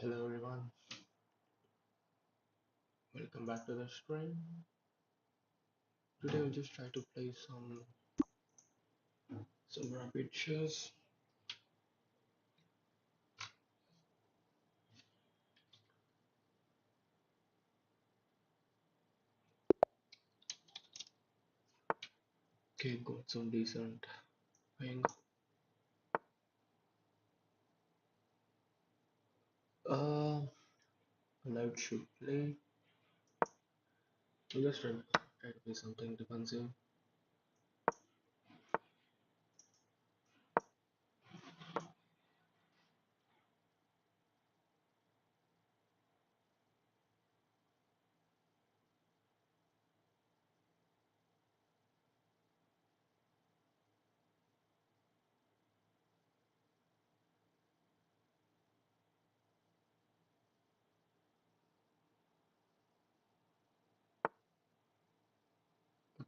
Hello everyone, welcome back to the stream. Today we'll just try to play some rapid chess. Okay, got some decent ping. Uh Allowed should play. We'll just try to play something defensive.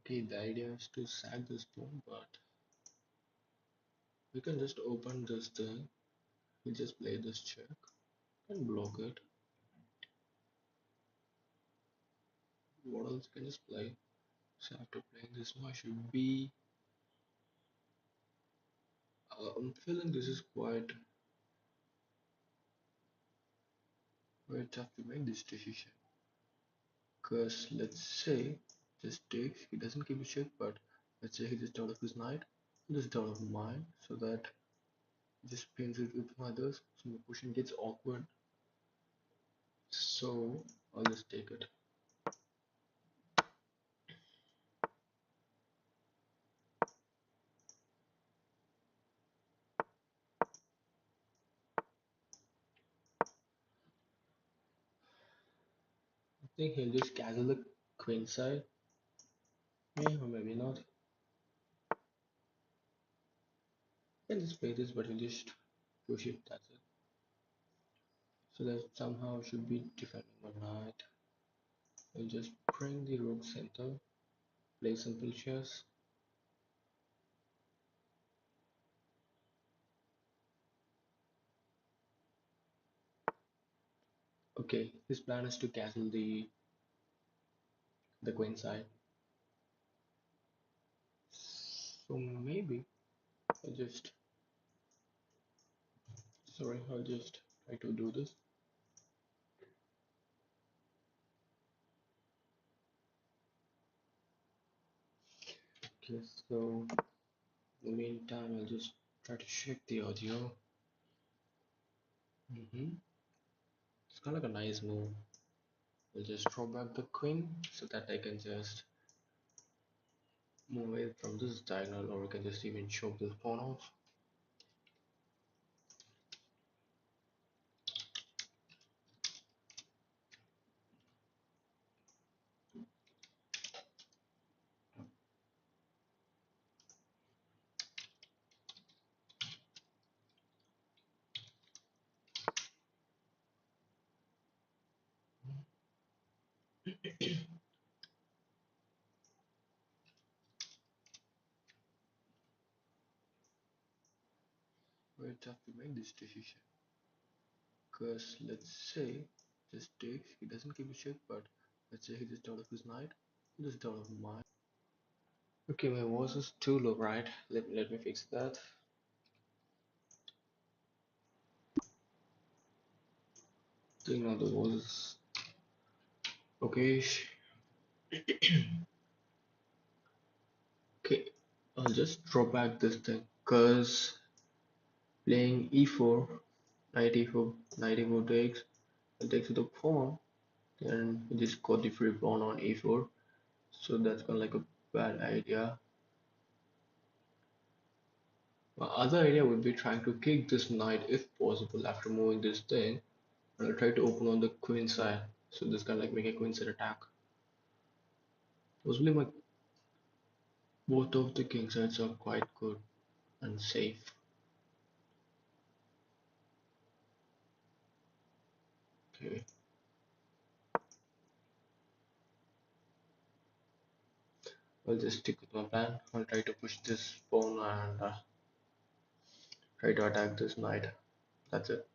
Okay, the idea is to sack this pawn, but we can just open this thing. We'll just play this check and block it. What else can just play? So after playing this one should be I'm feeling this is quite tough to make this decision. Because let's say this takes, he doesn't keep a check, but let's say he just out of his knight, just out of mine, so that he just pins it with others, so the pushing gets awkward. So I'll just take it. I think he'll just castle the queen side, maybe or maybe not. Can just play this, but he'll just push it. That's it. So that somehow should be defending my knight. I'll just bring the rook center, play simple chess. Okay, his plan is to castle the queen side. So maybe I'll just sorry, I'll just try to do this. Okay, so in the meantime, I'll just try to check the audio. It's kind of like a nice move. I'll just draw back the queen so that I can just move away from this diagonal, or I can just even choke this pawn off. Very tough to make this decision. Because let's say this takes, he doesn't keep a check, but let's say he just out of his knight, just out of mine. Okay, my voice is too low, right? Let me fix that. I think now the voice is okay. Okay, I'll just draw back this thing because playing e4, knight e4, knight e4 takes, it takes with the pawn, and we just got the free pawn on e4, so that's kind of like a bad idea. My other idea would be trying to kick this knight if possible after moving this thing, and I'll try to open on the queen side, so this kind of like make a queen side attack. Possibly my both of the king sides are quite good and safe. Okay. I'll just stick with my plan. I'll try to push this pawn and try to attack this knight. That's it.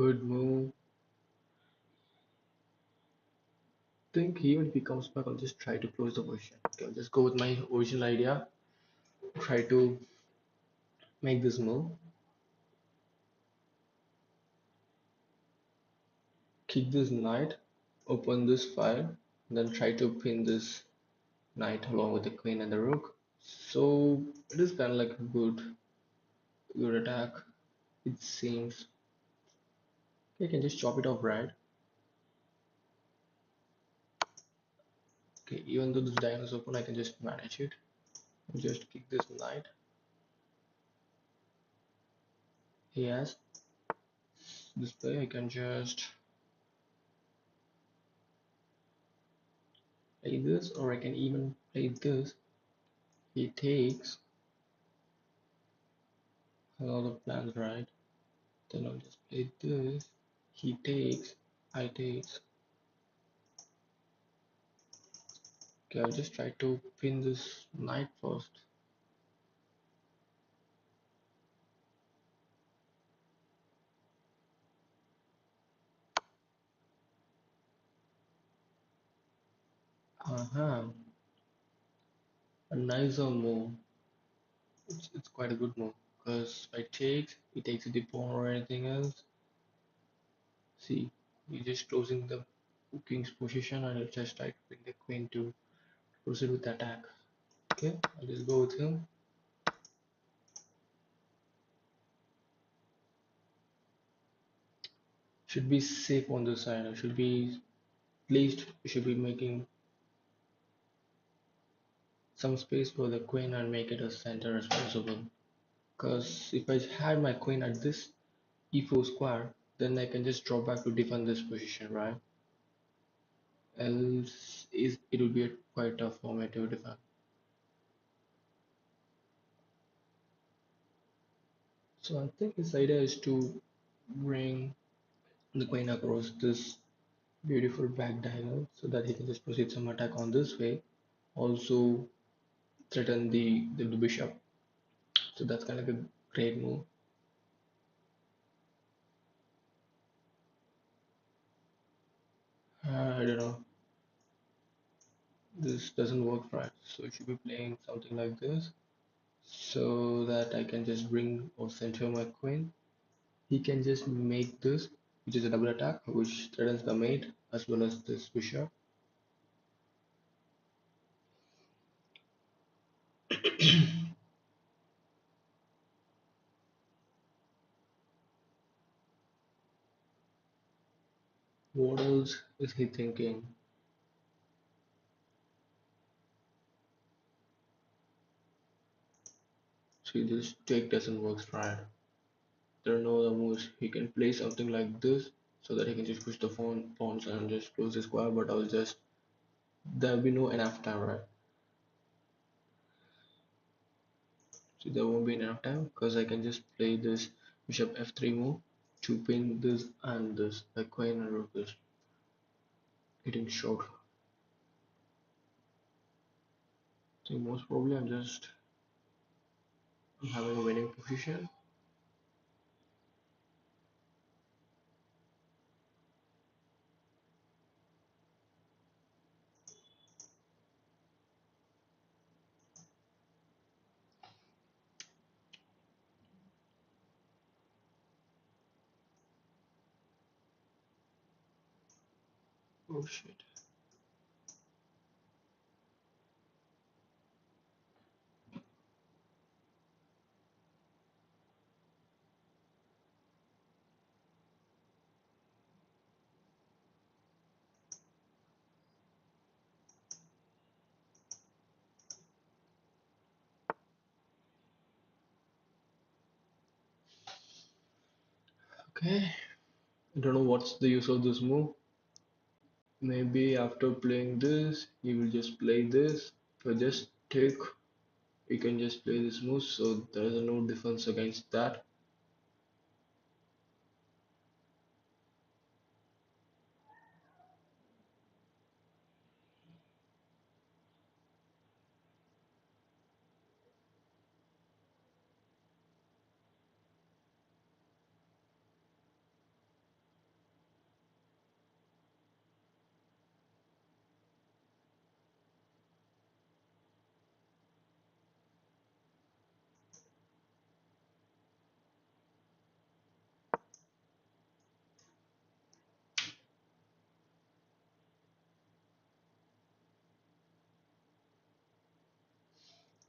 good move. Think even if he comes back, I'll just try to close the position. Okay, I'll just go with my original idea. Try to make this move. Kick this knight. Open this file. Then try to pin this knight along with the queen and the rook. So it is kind of like a good attack. It seems. Okay, I can just chop it off, right? Okay, even though this diagonal is open, I can just manage it. Just kick this knight. He has this play. I can just play this, or I can even play this. He takes a lot of plans, right? Then I'll just play this. He takes. I takes. Okay, I'll just try to pin this knight first. Uh-huh. A nicer move. It's quite a good move because if I takes, he takes the pawn or anything else. See, he's just closing the king's position and I'll just try to bring the queen to proceed with the attack. Okay, I'll just go with him. Should be safe on this side. I should be placed. We should be making some space for the queen and make it as center as possible. Because if I had my queen at this e4 square, then I can just drop back to defend this position, right? Else is it would be quite tough for me to defend. So I think his idea is to bring the queen across this beautiful back diagonal so that he can just proceed some attack on this way. Also threaten the bishop. So that's kind of a great move. I don't know. This doesn't work right. So I should be playing something like this so that I can just bring or center my queen. He can just make this, which is a double attack, which threatens the mate as well as this bishop. What else is he thinking? See, this take doesn't work right. There are no other moves. He can play something like this so that he can just push the pawns and just close the square, but I'll just there'll be no enough time, right? See, there won't be enough time because I can just play this bishop f3 move to pin this and this. The queen and rook is getting short. So most probably I'm just having a winning position. Oh shit. Okay. I don't know what's the use of this move. Maybe after playing this, he will just play this. If I just take, he can just play this move, so there is no defense against that.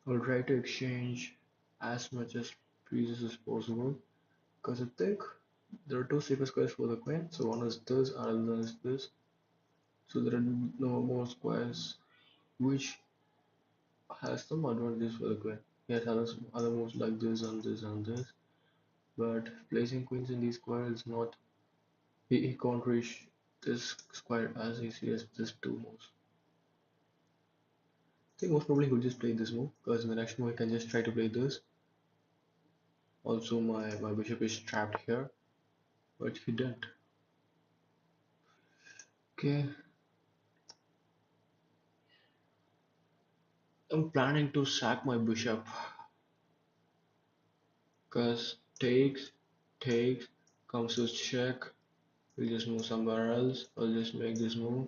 I'll try to exchange as much as pieces as possible because I think there are two super squares for the queen. So one is this, other one is this. So there are no more squares, which has some advantages for the queen. Yes, other moves like this and this and this, but placing queens in these squares is not. He can't reach this square as easy as this two moves. I think most probably he'll just play this move because in the next move I can just try to play this. Also, my bishop is trapped here, but he didn't. Okay, I'm planning to sack my bishop because takes, comes to check. We'll just move somewhere else. I'll just make this move.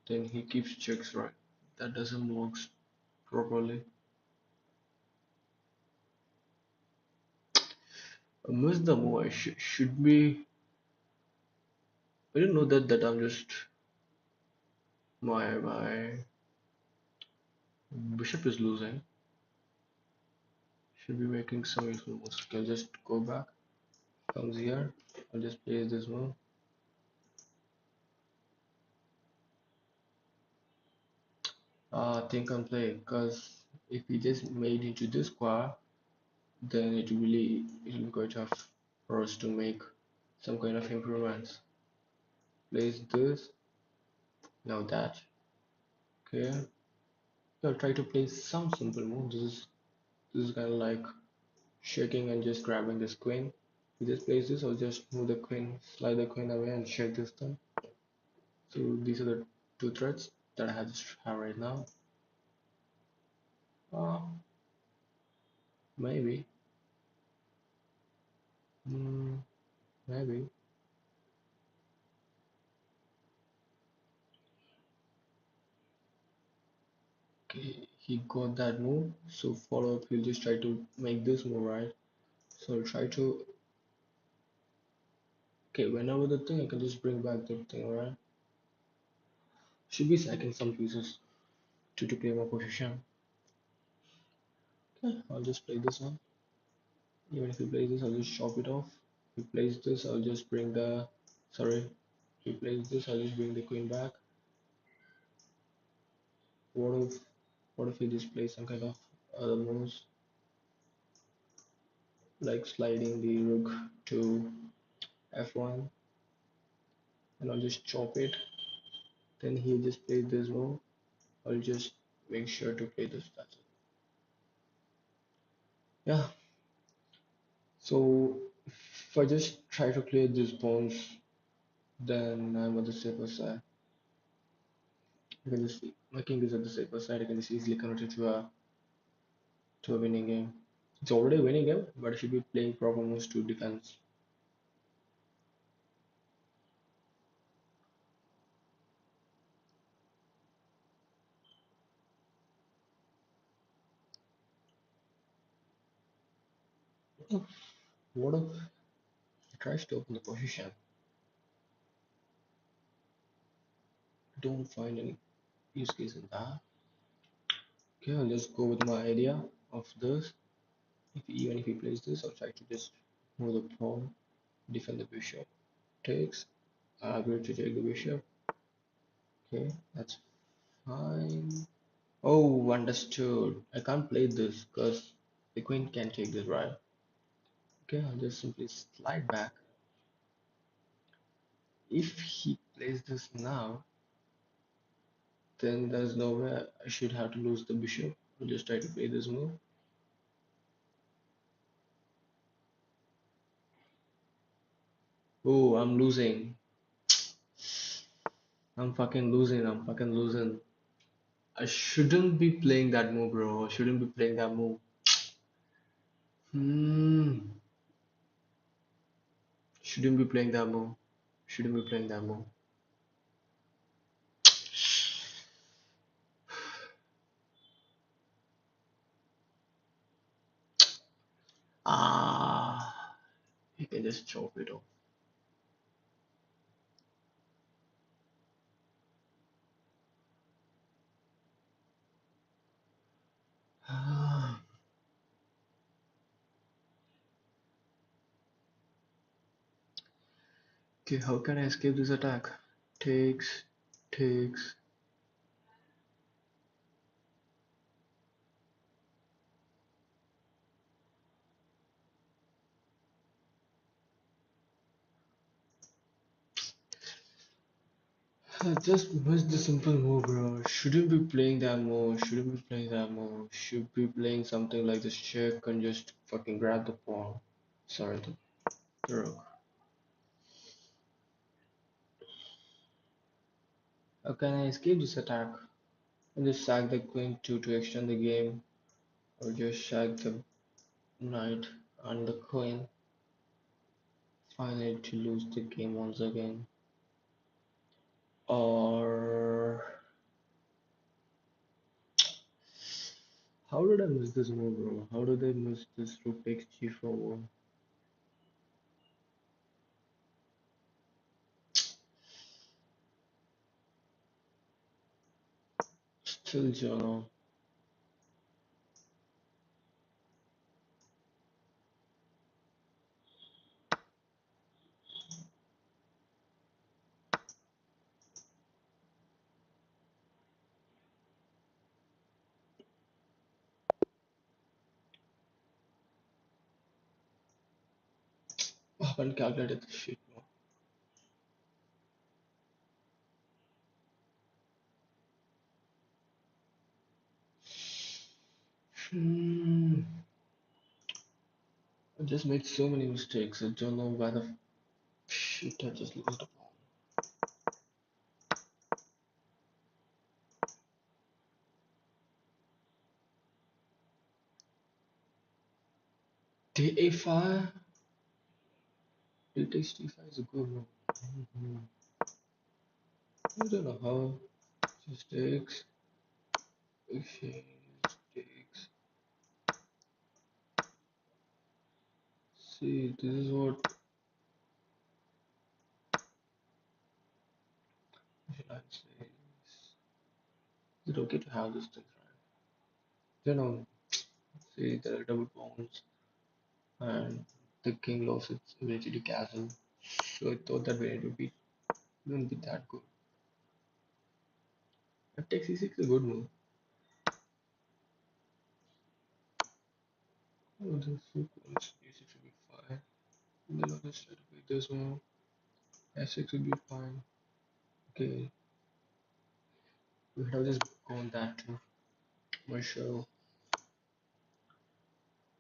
Then he keeps checks, right. That doesn't work properly. I missed the move. I should be. I didn't know that I'm just my bishop is losing. Should be making some useful moves. Can just go back. Comes here. I'll just place this move. Think and play. Cause if he just made into this square, then it will be quite tough for us to make some kind of improvements. Place this. Now that. Okay. I'll try to play some simple moves. This is kind of like shaking and just grabbing this queen. You just place this or just move the queen, slide the queen away and shake this thing. So these are the two threats that I have right now. Uh, maybe. Hmm, maybe. Okay, he got that move. So follow up, he'll just try to make this move, right? So I'll try to. Okay, whenever the thing, I can just bring back the thing, right? Should be sacking some pieces to play my position. Okay, I'll just play this one. Even if he plays this, I'll just chop it off. If he plays this, I'll just bring the. Sorry. If he plays this, I'll just bring the queen back. What if what if he just plays some kind of other moves like sliding the rook to f1 and I'll just chop it. Then he just plays this move. I'll just make sure to play this. That's it. Yeah. So if I just try to clear these pawns, then I'm on the safer side. You can just see my king is at the safer side. I can just easily convert it to a winning game. It's already a winning game, but I should be playing proper moves to defense. What if he tries to open the position? Don't find any use case in that. Okay, I'll just go with my idea of this. Even if he plays this, I'll try to just move the pawn, defend the bishop. Takes. I agree to take the bishop. Okay, that's fine. Oh, understood. I can't play this because the queen can take this, right? Okay, I'll just simply slide back. If he plays this now, then there's no way I should have to lose the bishop. I'll just try to play this move. Oh, I'm losing. I'm fucking losing. I'm fucking losing. I shouldn't be playing that move, bro. I shouldn't be playing that move. Hmm. Shouldn't be playing that move. Shouldn't be playing that move. Ah, you can just chop it off. Okay, how can I escape this attack? Takes, takes. I just missed the simple move, bro. Shouldn't be playing that move. Shouldn't be playing that move. Should be playing something like this check and just fucking grab the pawn. Sorry, the rook. How can I escape this attack? I just sack the queen to extend the game, or just sack the knight and the queen. Finally, to lose the game once again. Or how did I miss this move, bro? How did I miss this rook takes g4 move? Still, Jono. I haven't calculated this shit, bro. Hmm. I just made so many mistakes. I don't know why the shit I just lost the ball. The a5. The takes d5 is a good move. I don't know how. Just exchange, takes. See, this is what should I say? Is it okay to have this thing, right? You know, see, there are double pawns, and the king lost its ability to castle. So I thought that way it would be wouldn't be that good. But takes e6 is a good move. Oh, the rook wants e6 would be fine. And then I'll just try to play this move. f6 would be fine. Okay, we could have just gone that too. My show.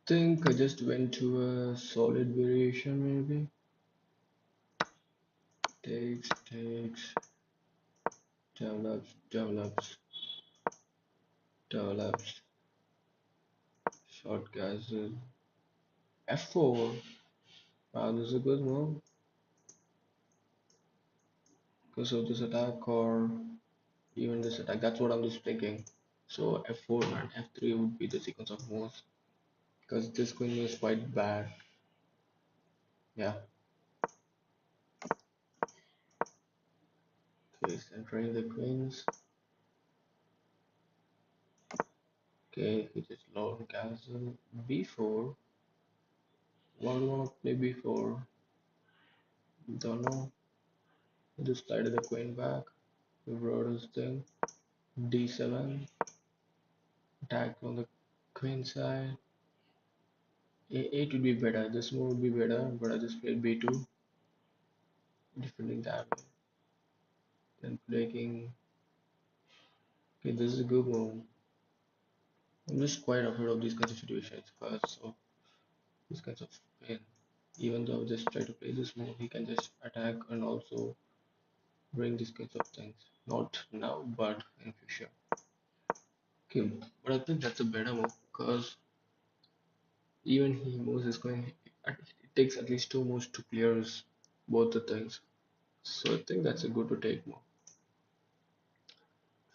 Think I just went to a solid variation maybe. Takes, develops, develops, develops. Short castle. F4. Wow, this is a good move because of this attack or even this attack. That's what I'm just thinking. So F4 and F3 would be the sequence of moves because this queen is quite bad. Yeah. Okay, centering the queens. Okay, he just lower castle. B4. Why do you want to play B4? Don't know. Just slide the queen back. We wrote his thing. D7. Attack on the queen side. A8 would be better. This move would be better, but I just played B2, defending that way. Then playing. Okay, this is a good move. I'm just quite afraid of these kinds of situations because of these kinds of pain. Even though I just try to play this move, he can just attack and also bring these kinds of things. Not now, but in future. Okay, but I think that's a better move because even he moves his coin. It takes at least two moves to clear both the things. So I think that's a good to take move.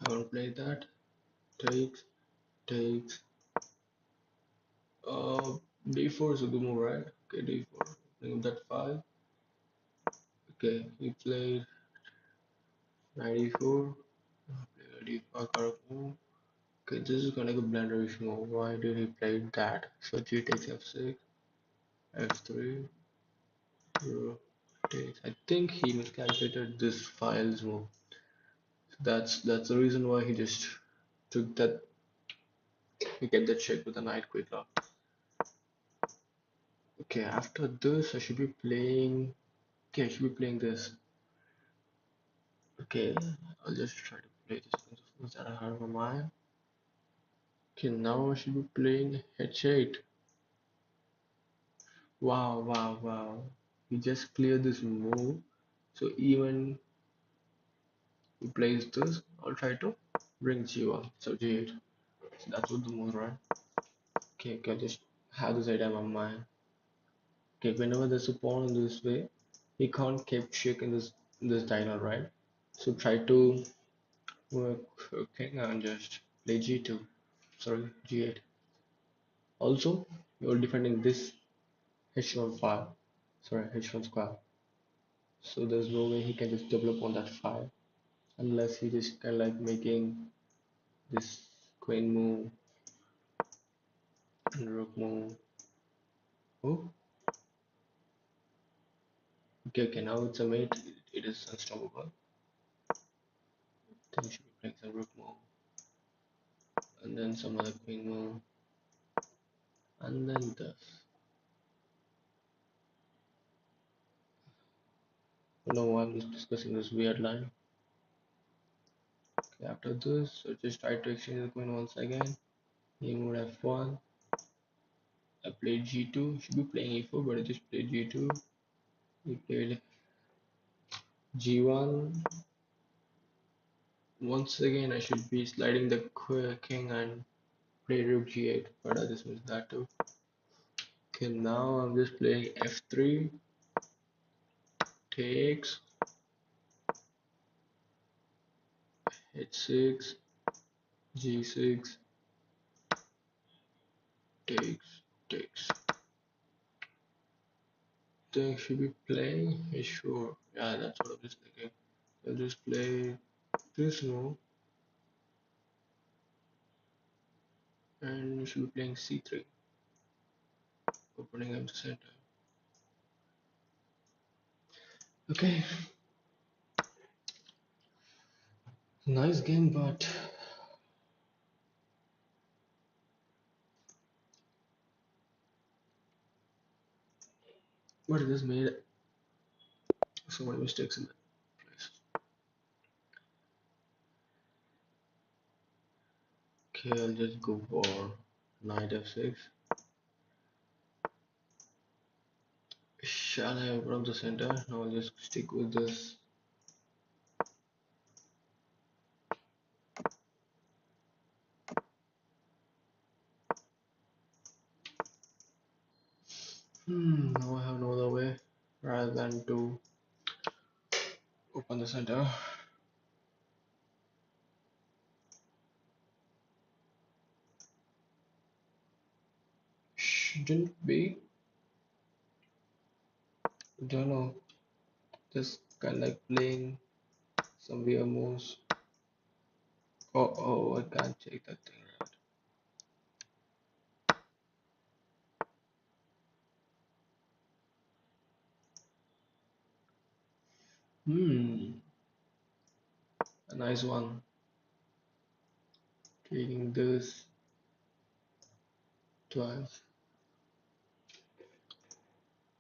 I haven't played that. Takes, takes. D4 is a good move, right? Okay, D4. Bring that 5. Okay, he played 94. Played a D5 correct move. Okay, this is kind of a blunderish move. Why did he play that? So G takes F6, F3. takes. I think he miscalculated this file's move. That's the reason why he just took that. He kept that check with a knight quick lock. Okay, after this I should be playing. Okay, I should be playing this. Okay, I'll just try to play this one the that I have on my mind. Okay, now I should be playing h8. Wow, wow, wow. He just cleared this move. So even he plays this, I'll try to bring g1. So g8. So that's what the move, right? Okay, okay, just have this idea in my mind. Okay, whenever there's a pawn in this way, he can't keep check in this diagonal, right? So try to work king and just play g2. Sorry, g8. Also, you're defending this h1 file. Sorry, h1 square. So there's no way he can just develop on that file unless he just kind of like making this queen move and rook move. Oh, okay, okay, now it's a mate. It is unstoppable. Then you should be playing some rook move and then some other queen move and then this. I don't know why I'm just discussing this weird line. Okay, after this, so just try to exchange the queen once again. He moved f1. I played g2. Should be playing e4, but I just played g2. He played g1. Once again, I should be sliding the king and play rook g8, but I just missed that too. Okay, now I'm just playing f3, takes, h6, g6, takes, takes. Think should be playing? Yeah, sure. Yeah, that's what I'm just thinking. I'll just play this move and you should be playing c3, opening up the center. Okay, nice game, but it just made so many mistakes in that place. Okay, I'll just go for knight f6. Shall I open up the center? No, I'll just stick with this. Now I have no other way rather than to open the center. Shouldn't be. Don't know. Just kind of like playing some weird moves. Oh, oh, I can't take that thing right. Hmm, a nice one. Taking this twice.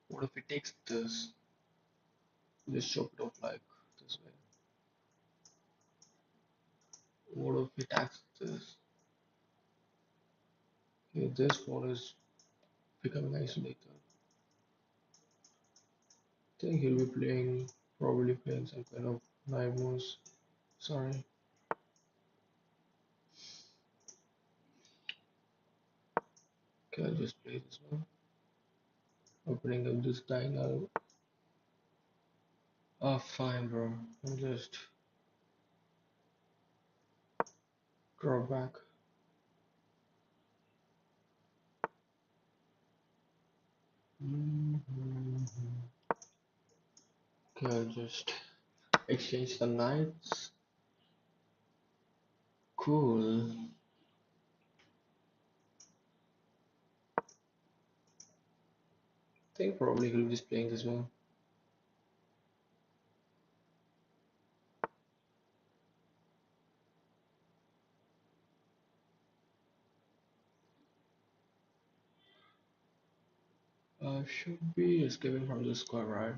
What if he takes this? Just chop it off like this way. What if he attacks this? Okay, this one is becoming isolated. I think he'll be playing, probably playing some kind of knife moves. Sorry. Okay, I'll just play this one. Opening up this diagonal. Ah, fine, bro. I'll just draw back. Okay, I'll just exchange the knights. Cool. I think probably he'll be just playing this one. Should be escaping from the square, right?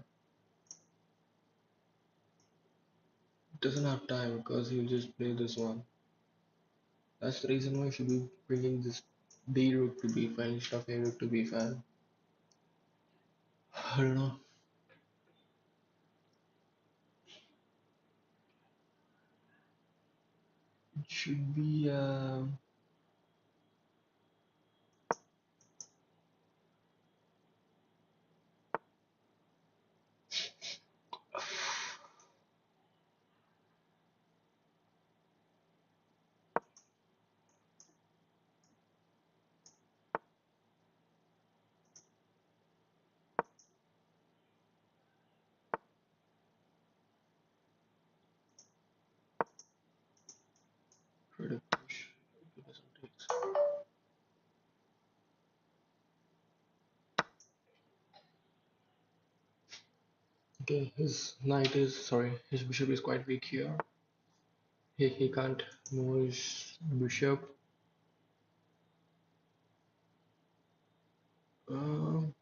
Doesn't have time because he'll just play this one. That's the reason why I should be bringing this D rook to B5 instead of A rook to B5. I don't know. It should be try to push. If it doesn't take. Okay, his bishop is quite weak here. He can't move his bishop. Um,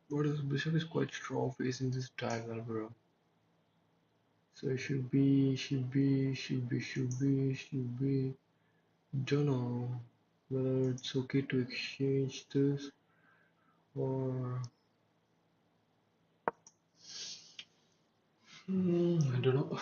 but his bishop is quite strong facing this diagonal, bro. So it should be. Don't know whether it's okay to exchange this or I don't know.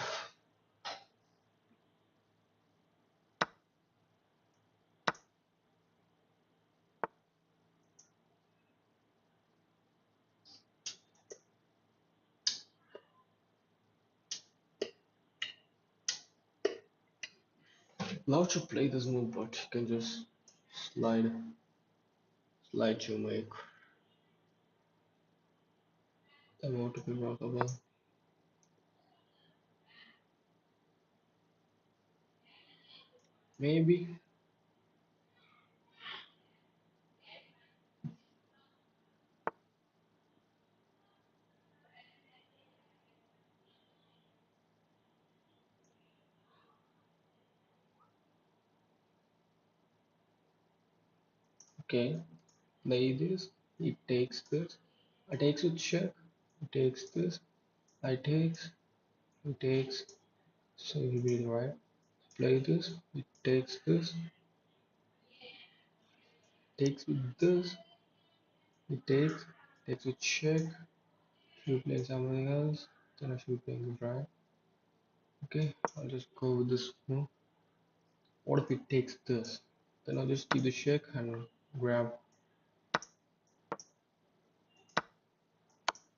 Allowed to play this move, but you can just slide, slide to make the move to be workable. Maybe. Okay, play this. It takes this. I takes with check. It takes this. I takes. It takes. So you will be right. Play this. It takes this. Takes with this. It takes. Takes with check. Should be playing something else. Then I should be playing the right. Okay, I'll just go with this one. What if it takes this? Then I'll just keep the check and grab.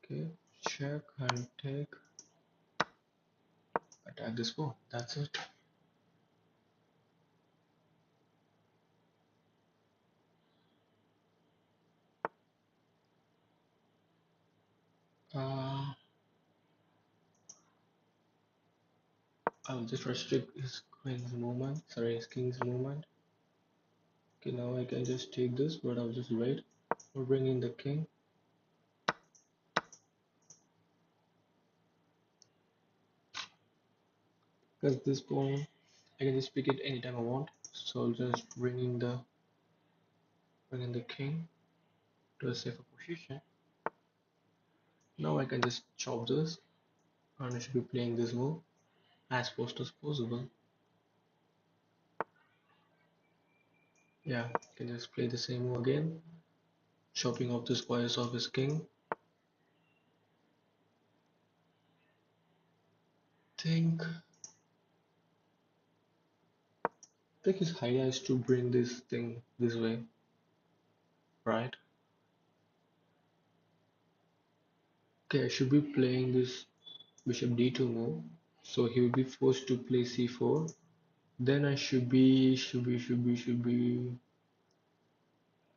Okay, check and take. Attack this pawn. That's it. Uh, I'll just restrict his queen's movement. Sorry, his king's movement. Okay, now I can just take this, but I'll just wait. We'll bring in the king. Because this pawn, I can just pick it anytime I want. So I'll just bring in the king to a safer position. Now I can just chop this, and I should be playing this move as fast as possible. Yeah, can just play the same move again, chopping off the squares of his king. Think his idea is to bring this thing this way, right? Okay, I should be playing this bishop d2 move, so he will be forced to play c4. Then I should be.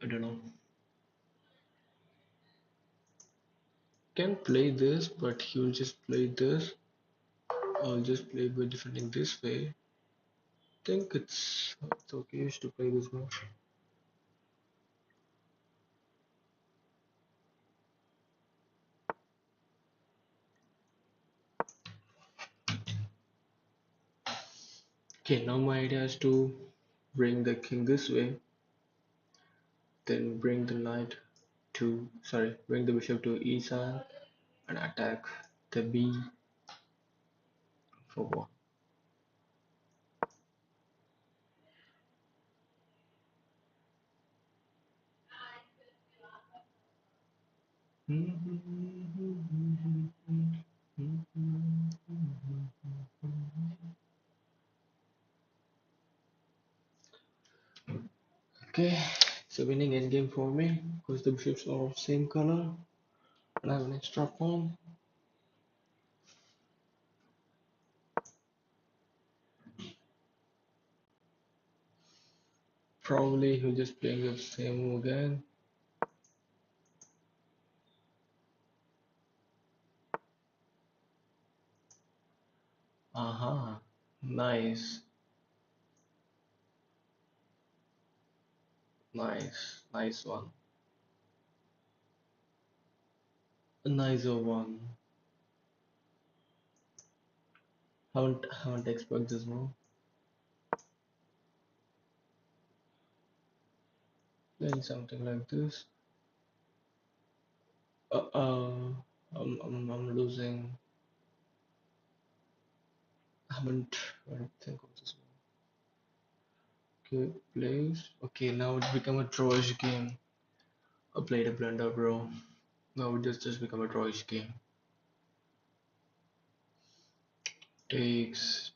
I don't know. Can play this, but he will just play this. I'll just play by defending this way. Think it's okay to play this move. Okay, now my idea is to bring the king this way. Then bring the bishop to e7 and attack the b for one. Okay, so winning endgame for me because the bishops are of same color and I have an extra pawn. Probably he'll just playing the same move again. Aha, nice, nice one. A nicer one. Haven't expected this move. Playing something like this. I'm losing. I haven't think of this one. Okay, plays. Okay, now it's become a drawish game. I played a blunder, bro. Now it just become a drawish game. Takes.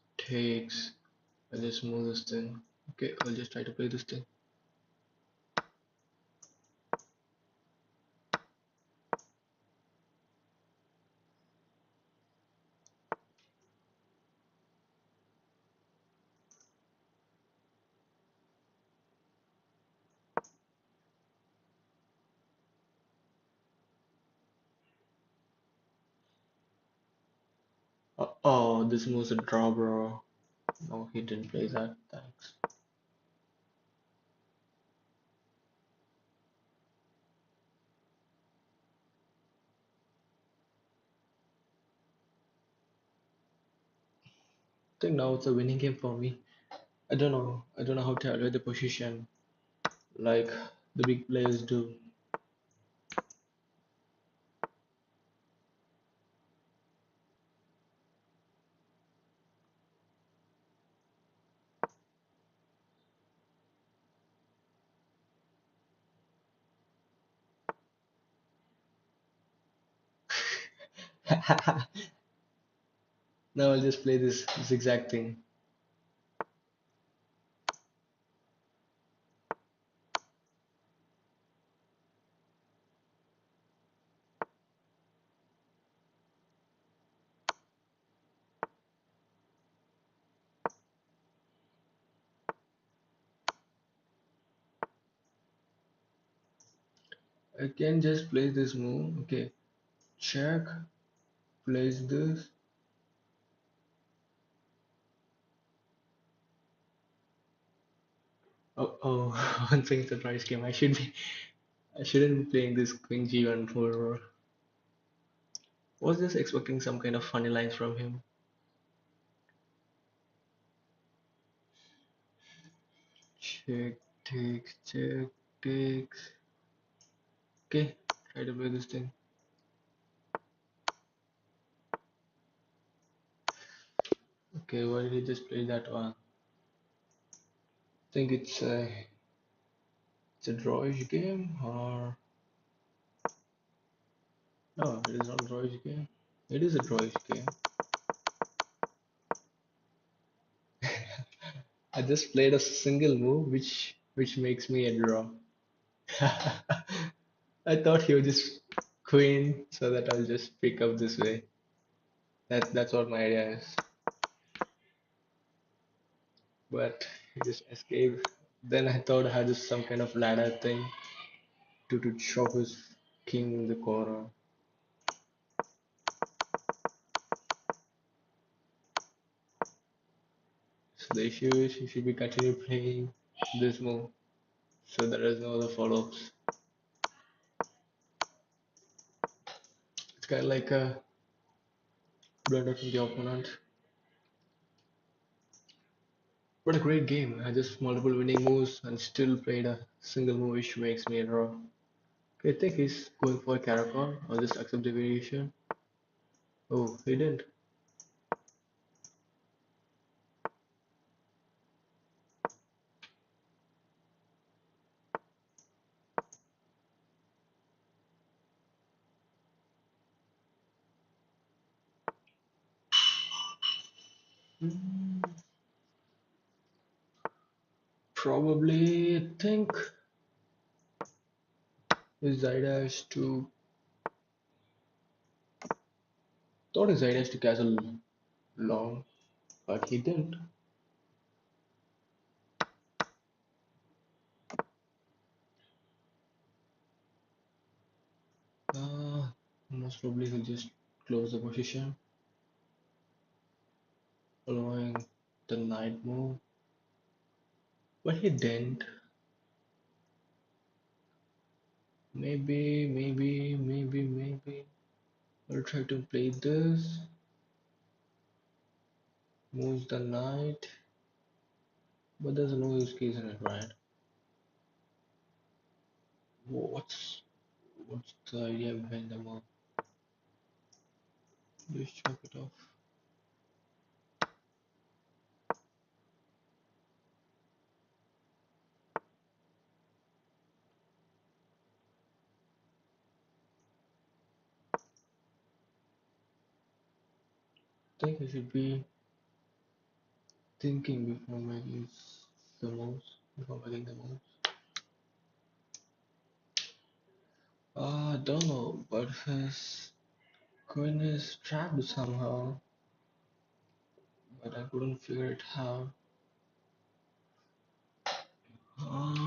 I just move this thing. Okay, I'll just try to play this thing. Oh, this move's a draw, bro. No, he didn't play that. Thanks. I think now it's a winning game for me. I don't know. I don't know how to evaluate the position like the big players do. Now I'll just play this exact thing. I can just play this move. Okay, check, place this. Oh, one thing surprise game. I shouldn't be playing this Queen G1 for. Was just expecting some kind of funny lines from him. Check, check, takes. Okay, try to play this thing. Okay, why did he just play that one? I think it's a drawish game or no, it is not a drawish game. It is a drawish game. I just played a single move which makes me a draw. I thought he would just queen so that I'll just pick up this way. That's what my idea is. But he just escaped. Then I thought I had just some kind of ladder thing to shove his king in the corner. So the issue is he should be continue playing this move. So there is no other follow-ups. It's kind of like a blunder from the opponent. What a great game. I just multiple winning moves and still played a single move which makes me a draw. Okay, I think he's going for a Karakor. I'll just accept the variation. Oh, he didn't. Hmm, Probably, I think his idea is to. Thought his idea is to castle long, but he didn't. Uh, Most probably he'll just close the position, allowing the knight move. But he didn't. Maybe. I'll try to play this. Moves the knight, but there's no use case in it, right? What's the idea behind the move? Just chop it off. I think I should be thinking before making the moves. Before making the moves. I don't know, but his queen is trapped somehow, but I couldn't figure it out. Uh, I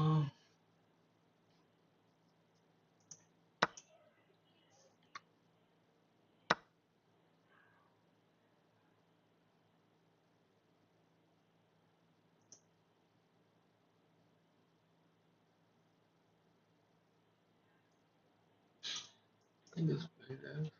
think it's better.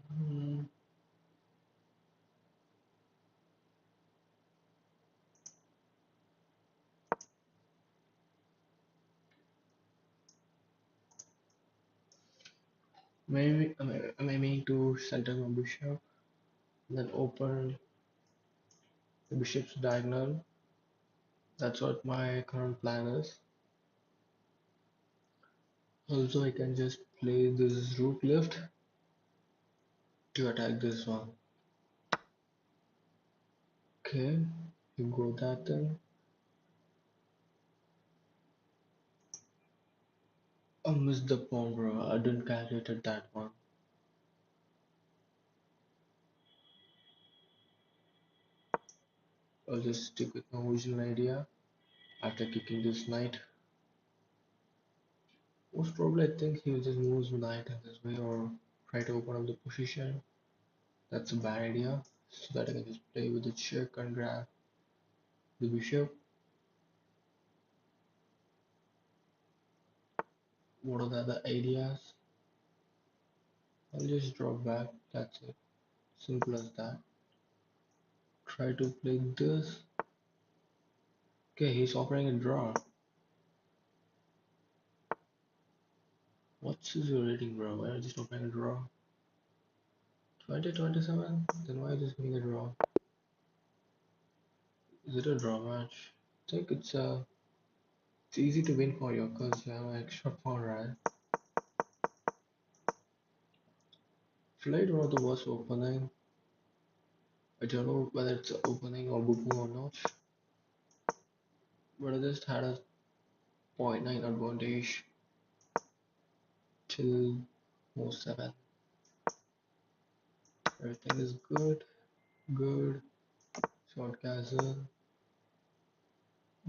Hmm, Maybe I'm aiming to center my bishop, then open the bishop's diagonal. That's what my current plan is. Also, I can just play this rook left to attack this one. Okay, you go that then. I missed the pawn, bro. I didn't calculate that one. I'll just stick with my original idea after kicking this knight. Most probably, I think he'll just move his knight in this way or try to open up the position. That's a bad idea. So that I can just play with the check and grab the bishop. What are the other ideas? I'll just drop back. That's it. Simple as that. Try to play this. Okay, he's offering a draw. What's his rating, bro? Why are you just offering a draw? 2027? Then why just giving a draw? Is it a draw match? I think it's easy to win for you because you have an extra pawn, right? Flight was the worst opening. I don't know whether it's an opening or booking or not, but I just had a zero point 0.9 advantage till move 7. Everything is good, good. Short castle.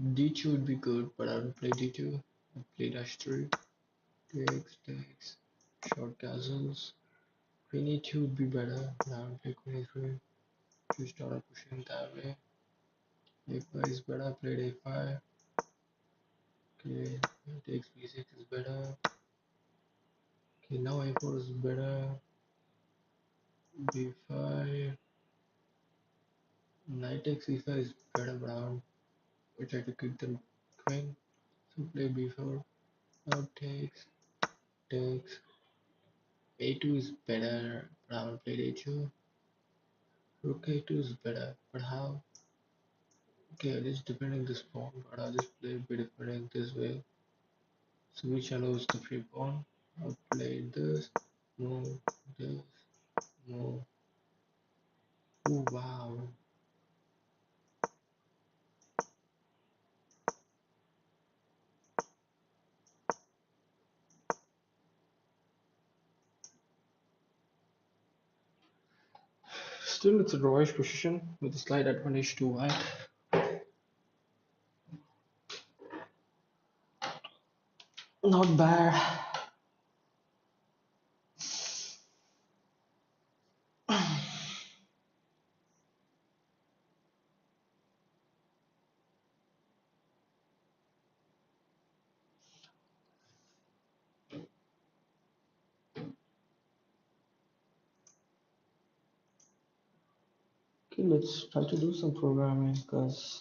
D2 would be good, but I don't play D2. I play dash 3. Takes, short castles. queen e2 would be better. Now play queen e3 to start pushing that way. a5 is better, played a5. Okay, takes b6 is better. Okay, now a4 is better. b5. Knight takes e5 is better, brown. We try to kick the queen. So play b4. Now takes. a2 is better. Brown played a2. Rook a2 is better. But how? Okay, I just defending this pawn, but I'll just play be defending this way. So which allows the free pawn. I'll play this, move, this, move. Oh wow. Still it's a drawish position with a slight advantage to white. Not bad. Okay, let's try to do some programming because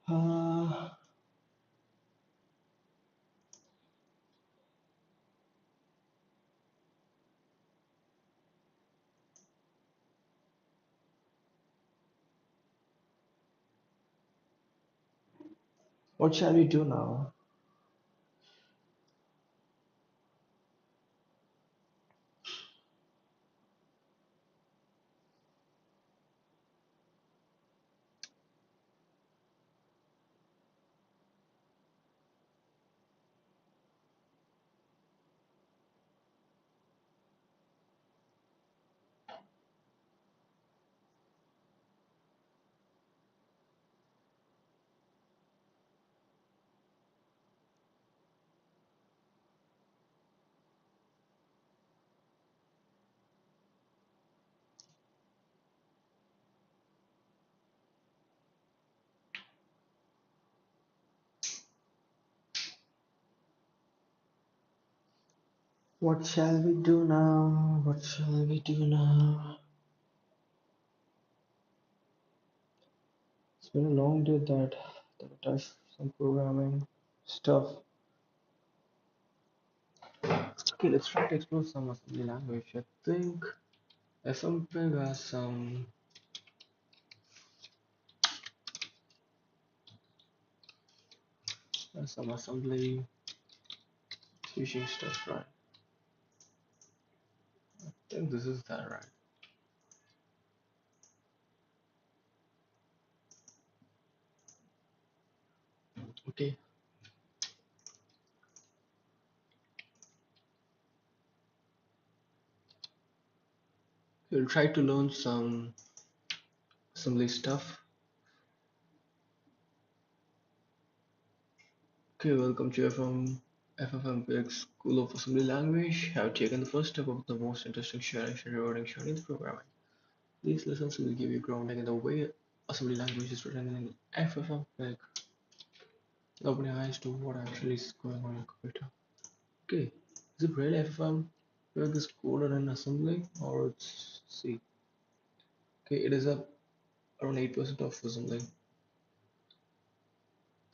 uh, what shall we do now? What shall we do now? What shall we do now? It's been a long day that I touched some programming stuff. Okay, let's try to explore some assembly language. I think FMPEG has some assembly teaching stuff, right? I think this is that, right? Okay, we'll try to learn some assembly stuff. Okay, welcome to FFmpeg School of Assembly Language. I have taken the first step of the most interesting, sharing, rewarding journey in programming. These lessons will give you grounding in the way assembly language is written in FFmpeg, opening eyes to what actually is going on your computer. Okay, is it really FFmpeg is coded in assembly or it's C? Okay, it is around 8% of assembly.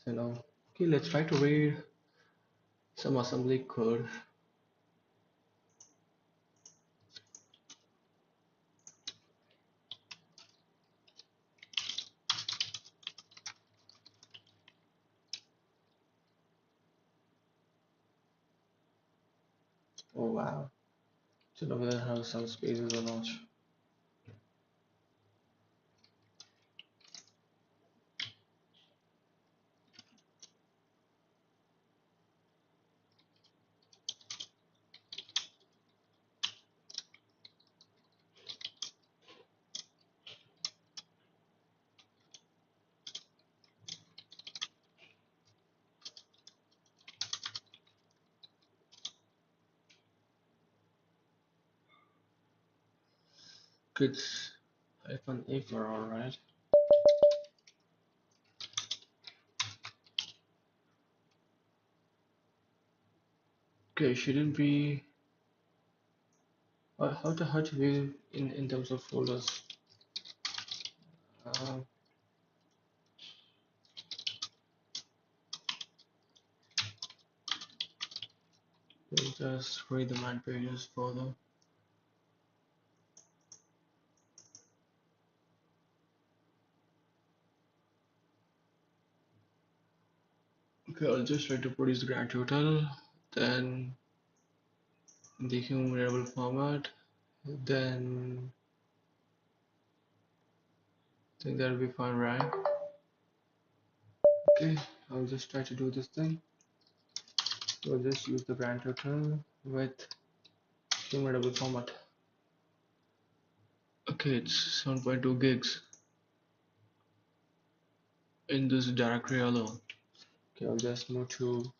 So now, okay, let's try to read some assembly code. Oh wow, so now whether it has some spaces or not. It's hyphen A for alright. Okay, shouldn't be how to view in terms of folders. Uh, we'll just read the man pages further. Okay, I'll just try to produce the grand total, then the human variable format, then I think that'll be fine, right? Okay, I'll just try to do this thing. We'll just use the grand total with human variable format. Okay, it's 7.2 gigs in this directory alone. Okay, I'll just move to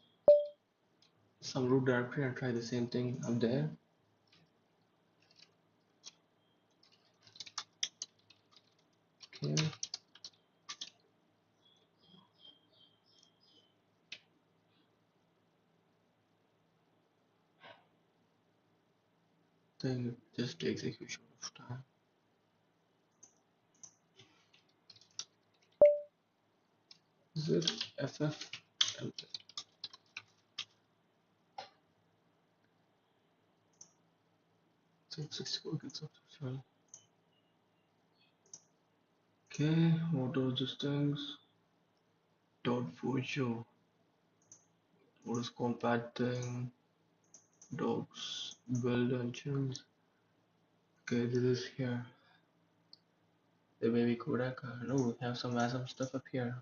some root directory and try the same thing up there. Okay, then just the execution of time. Is it ff? 64 gigs of file. Okay, what are these things? Dot show. What is compacting? Dogs, build engines. Okay, this is here. The baby Kodak. No, we have some awesome stuff up here.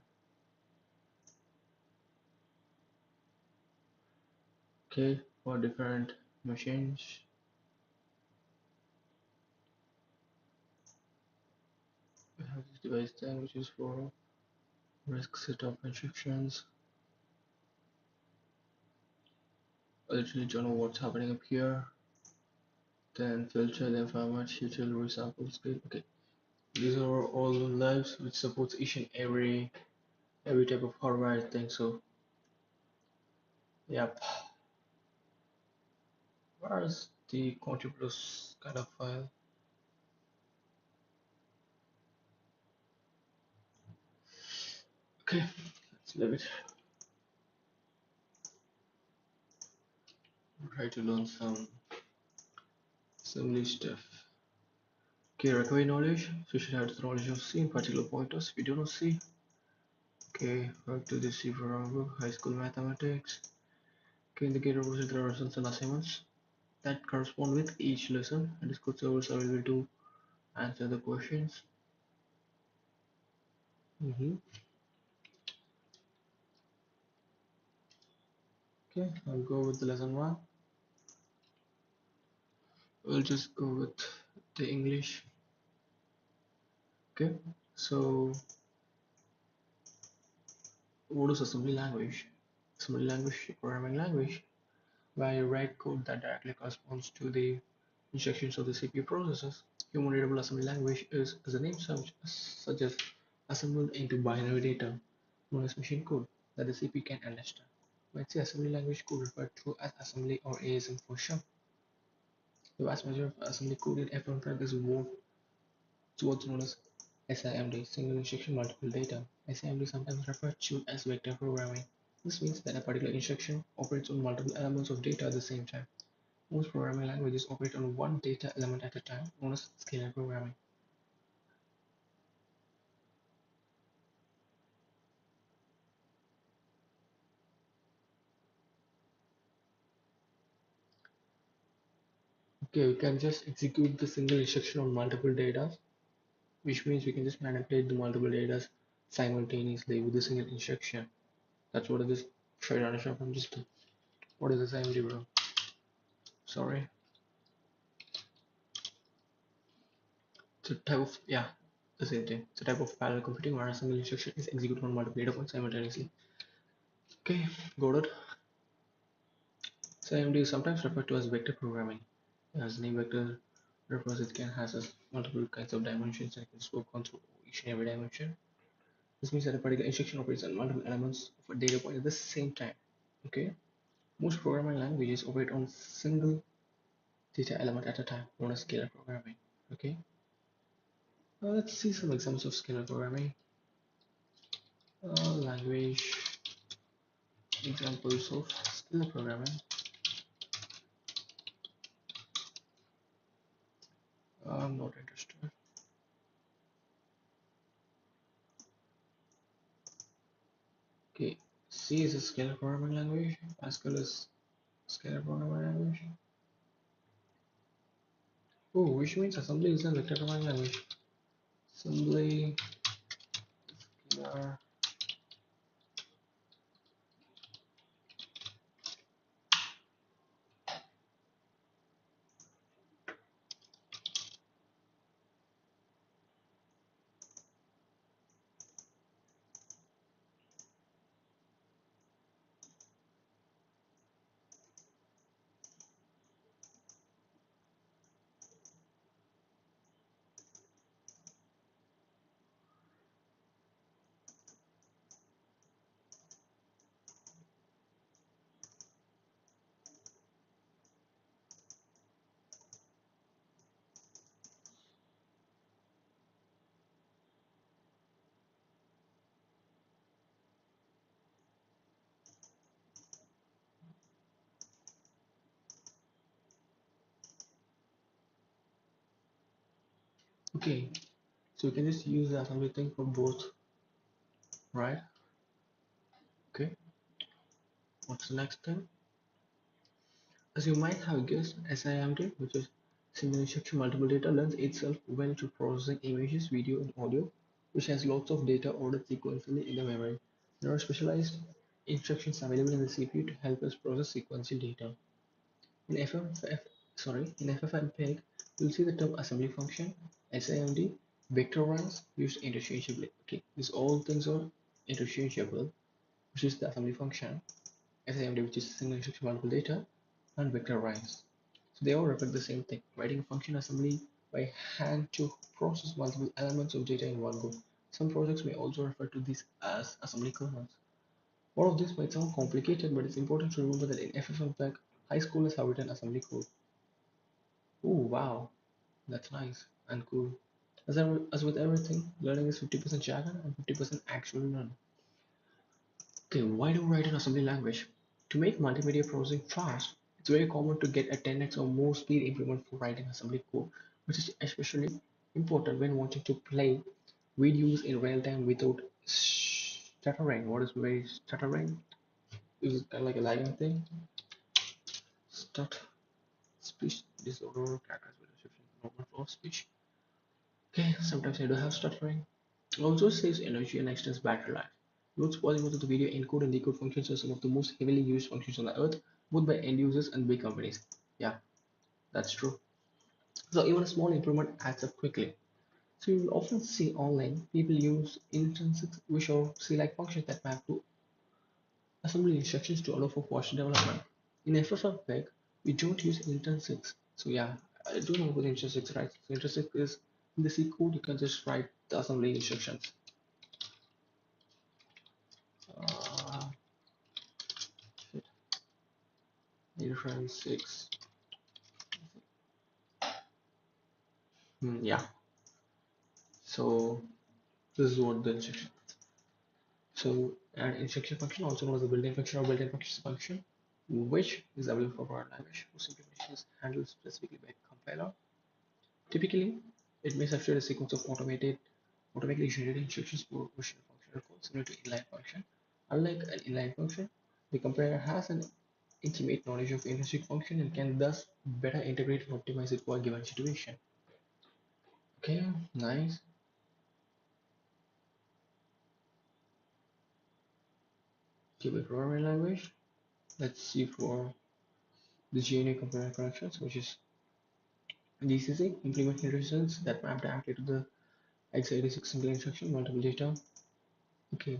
Okay, for different machines. We have this device thing which is for risk set of instructions. I literally don't know what's happening up here. Then filter, then format, util, resample, scale. Okay, these are all the lives which supports each and every type of hardware. I think so. Yep. Where's the contributors kind of file? Okay, let's leave it. Try to learn some assembly stuff. Okay, recovery knowledge. So you should have the knowledge of C in particular pointers. If you do not see, okay, work to the C for high school mathematics. Okay, indicator versus the lessons and assignments that correspond with each lesson, and Discord servers are available to answer the questions. Okay, I'll go with the lesson one. We'll just go with the English. Okay, so what is assembly language? Assembly language, programming language, where you write code that directly corresponds to the instructions of the CPU processors. Human readable assembly language is, as the name suggests, assembled into binary data, known as machine code, that the CPU can understand. Might say assembly language code referred to as assembly or ASM for short. The vast majority of assembly code in F1 is what's known as SIMD, single instruction multiple data. SIMD is sometimes referred to as vector programming. This means that a particular instruction operates on multiple elements of data at the same time. Most programming languages operate on one data element at a time, known as scalar programming. Okay, we can just execute the single instruction on multiple data, which means we can just manipulate the multiple data simultaneously with the single instruction. That's what it is. Try to understand from just what is the SIMD, bro? Sorry. It's a type of, yeah, the same thing. It's a type of parallel computing where a single instruction is executed on multiple data points simultaneously. Okay, got it. SIMD is sometimes referred to as vector programming, as name vector Because it can has multiple kinds of dimensions and can scope control each and every dimension. This means that a particular instruction operates on multiple elements of a data point at the same time. Okay. Most programming languages operate on single data element at a time, known as scalar programming. Okay. Now let's see some examples of scalar programming. Language examples of scalar programming. I'm not interested. Okay. C is a scalar programming language. Pascal is scalar programming language. Oh, which means assembly is a vector programming language. Assembly, scalar. Okay, so you can just use the assembly thing for both, right? Okay, what's the next thing? As you might have guessed, SIMD, which is single instruction multiple data, lends itself well to processing images, video, and audio, which has lots of data ordered sequentially in the memory. There are specialized instructions available in the CPU to help us process sequential data. In in FFmpeg, you'll see the term assembly function, SIMD, vector runs used interchangeably. Okay, these all things are interchangeable, which is the assembly function, SIMD, which is single instruction multiple data, and vector runs. So they all reflect the same thing, writing a function assembly by hand to process multiple elements of data in one go. Some projects may also refer to these as assembly kernels. All of this might sound complicated, but it's important to remember that in FFmpeg, high schoolers have written assembly code. Oh wow, that's nice and cool. As with everything, learning is 50% jargon and 50% actual learning. Okay, why do we write in assembly language? To make multimedia processing fast, it's very common to get a 10x or more speed improvement for writing assembly code, which is especially important when wanting to play videos in real time without stuttering. What is very stuttering? Is it kind of like a lagging thing? Stut speech disorder characterized by description of normal flow of speech. Okay, sometimes I do have stuttering. It also saves energy and extends battery life. Note spoiling of the video encode and decode functions are some of the most heavily used functions on the earth, both by end users and big companies. Yeah, that's true. So even a small improvement adds up quickly. So you will often see online people use intrinsic visual C-like functions that map to assembly instructions to allow for faster development. In FFmpeg, we don't use intrinsics. So yeah, I do know what intrinsics, right? So intrinsic is in the C code you can just write the assembly instructions. Uh, Intrinsics. Yeah. So this is what the instruction. So an instruction function, also known as the built-in function or built-in functions function, which is available for program language whose implementation is handled specifically by compiler. Typically, it may substitute a sequence of automatically generated instructions for question functional code similar to inline function. Unlike an inline function, the compiler has an intimate knowledge of intrinsic function and can thus better integrate and optimize it for a given situation. Okay, nice. Keep it programming language. Let's see for the GNU compiler connections, which is GCC, implementing results that map directly to the x86 single instruction, multiple data. Okay,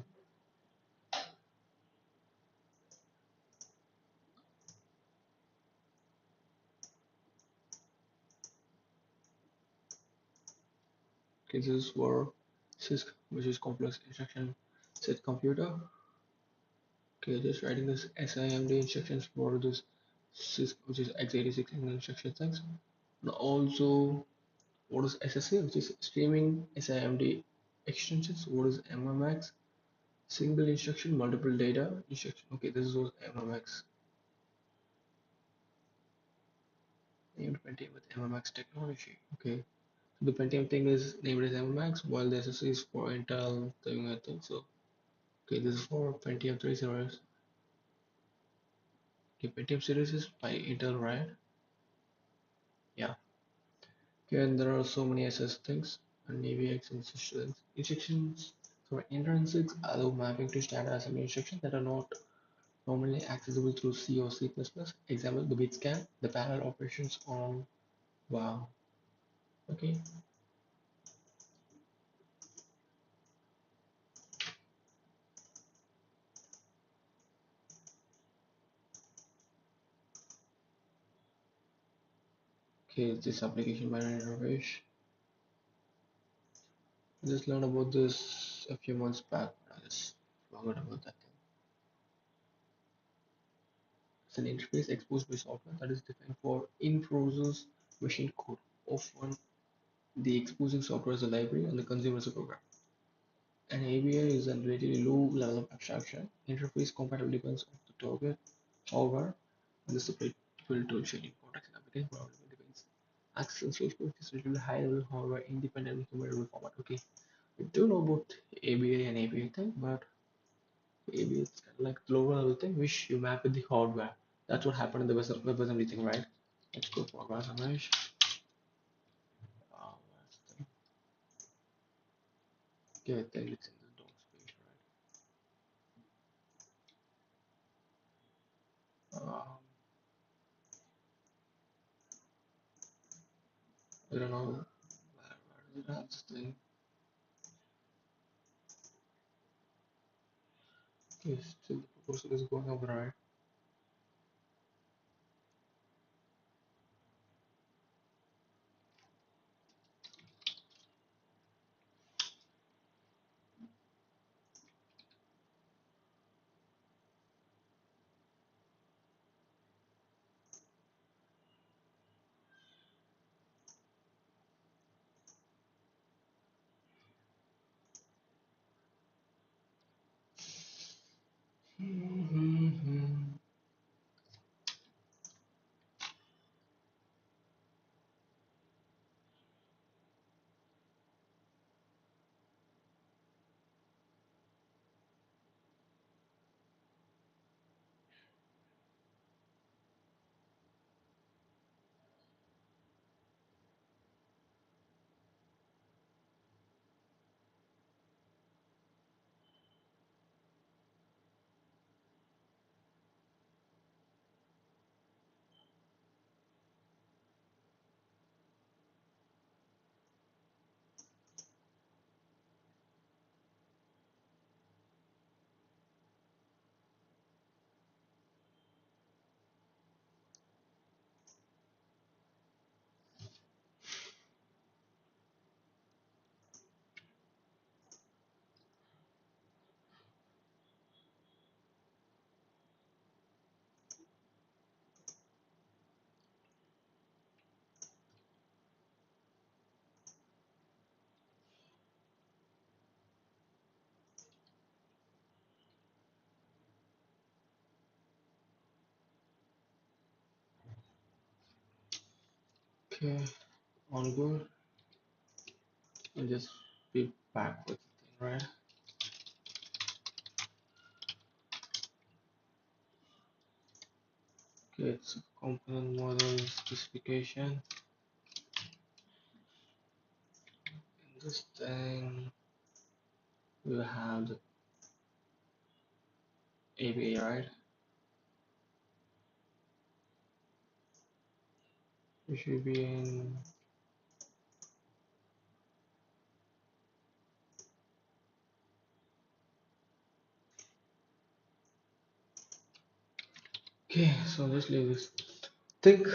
Okay, this is for CISC, which is complex instruction set computer. Okay, just writing this SIMD instructions for this CISC, which is x86 instruction sets. And also, what is SSA, which is streaming SIMD extensions. What is MMX? Single instruction, multiple data instruction. Okay, this is what MMX. Named Pentium with MMX technology. Okay, so the Pentium thing is named as MMX, while the SSA is for Intel thing, I think so. Okay, this is for Pentium 3 series. Okay, Pentium series is by Intel, right? Yeah. Okay, and there are so many SS things and AVX instructions. Instructions for intrinsics allow mapping to standard assembly instructions that are not normally accessible through C or C++. Example, the bit scan, the parallel operations on. Wow. Okay. Okay, this application binary interface. I just learned about this a few months back. I just forgot about that thing. It's an interface exposed by software that is defined for in-process machine code. Often, the exposing software is a library and the consumer is a program. An ABI is a relatively low level of abstraction. Interface compatibility depends on the target hardware and the separate build tool shading context and application problem depends. Access and source code is relatively high level hardware independent and compatible format. Okay, I do know about ABI and ABI thing, but ABI is kind of like lower level thing which you map with the hardware. That's what happened in the WebAssembly thing, right? Let's go for WebAssembly. Uh, okay, I think it's in the docs page, right? I don't know where does it have this thing. Yes, still the proposal is going over, right? Okay, all good. I'll just be back with the thing, right? Okay, it's a component model specification. In this thing, we have the ABA, right? We should be in. Okay, so just leave this. Think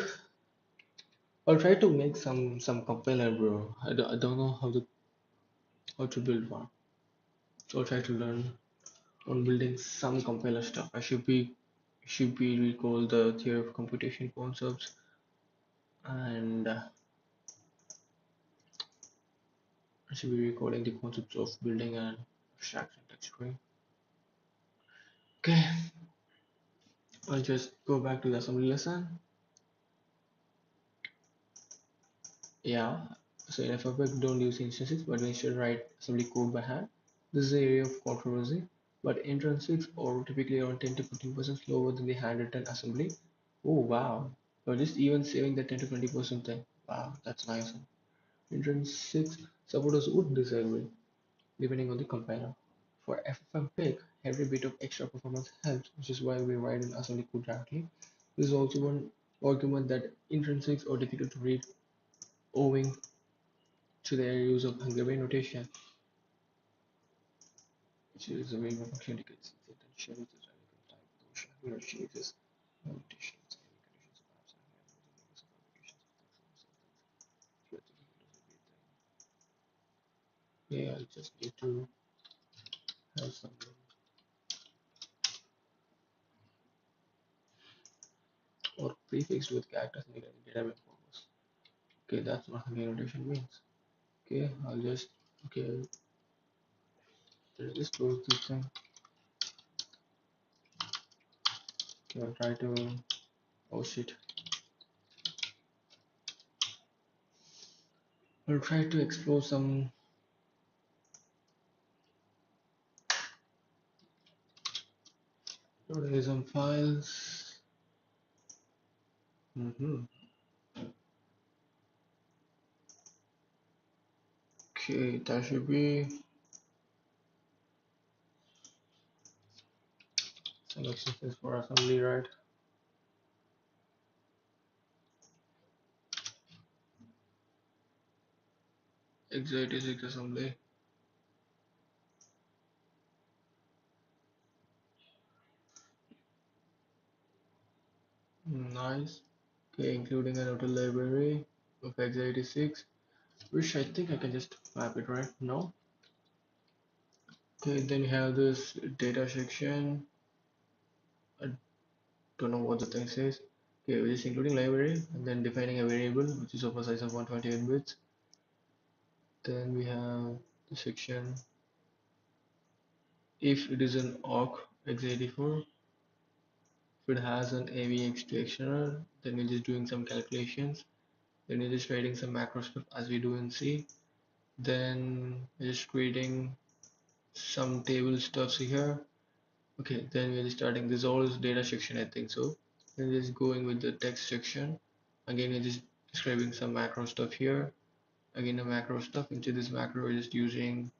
I'll try to make some compiler, bro. I don't know how to. how to build one. So I'll try to learn on building some compiler stuff. I should be recall the theory of computation concepts, and I should be recalling the concepts of building and abstraction texturing. Okay, I'll just go back to the assembly lesson. Yeah, so in FFmpeg don't use instances, but we should write assembly code by hand. This is the area of controversy, but intrinsics are typically around 10 to 15% slower than the handwritten assembly. Oh wow, so just even saving the 10 to 20% thing. Wow, that's nice. Intrinsics supporters would disagree, depending on the compiler. For FFmpeg, every bit of extra performance helps, which is why we write in assembly code directly. This is also one argument that intrinsics are difficult to read owing to their use of Hungarian notation, which is a way of function indicates the potential with the radical type notation. Here changes notations and conditions of apps and use of applications of the yeah, I just need to have some or prefixed with characters in the database purpose. Okay, that's what Hungarian notation means. Okay, I'll just okay, I'll just close this thing. Okay, I'll try to oh shit. I'll try to explore some files. Mm-hmm. Okay, that should be some exercise for assembly, right? x86 assembly. Nice. Okay, including an auto library of x86, which I think I can just map it right now. Okay, then you have this data section. I don't know what the thing says. Okay, which is including library and then defining a variable which is of a size of 128 bits. Then we have the section if it is an awk x84, if it has an AVX2 external, then we're just doing some calculations. Then we're just writing some macro stuff as we do in C. Then we're just creating some table stuffs here. Okay, then we're just starting this all is data section, I think so. Then just going with the text section. Again, we're just describing some macro stuff here. Again, the macro stuff. Into this macro, we're just using,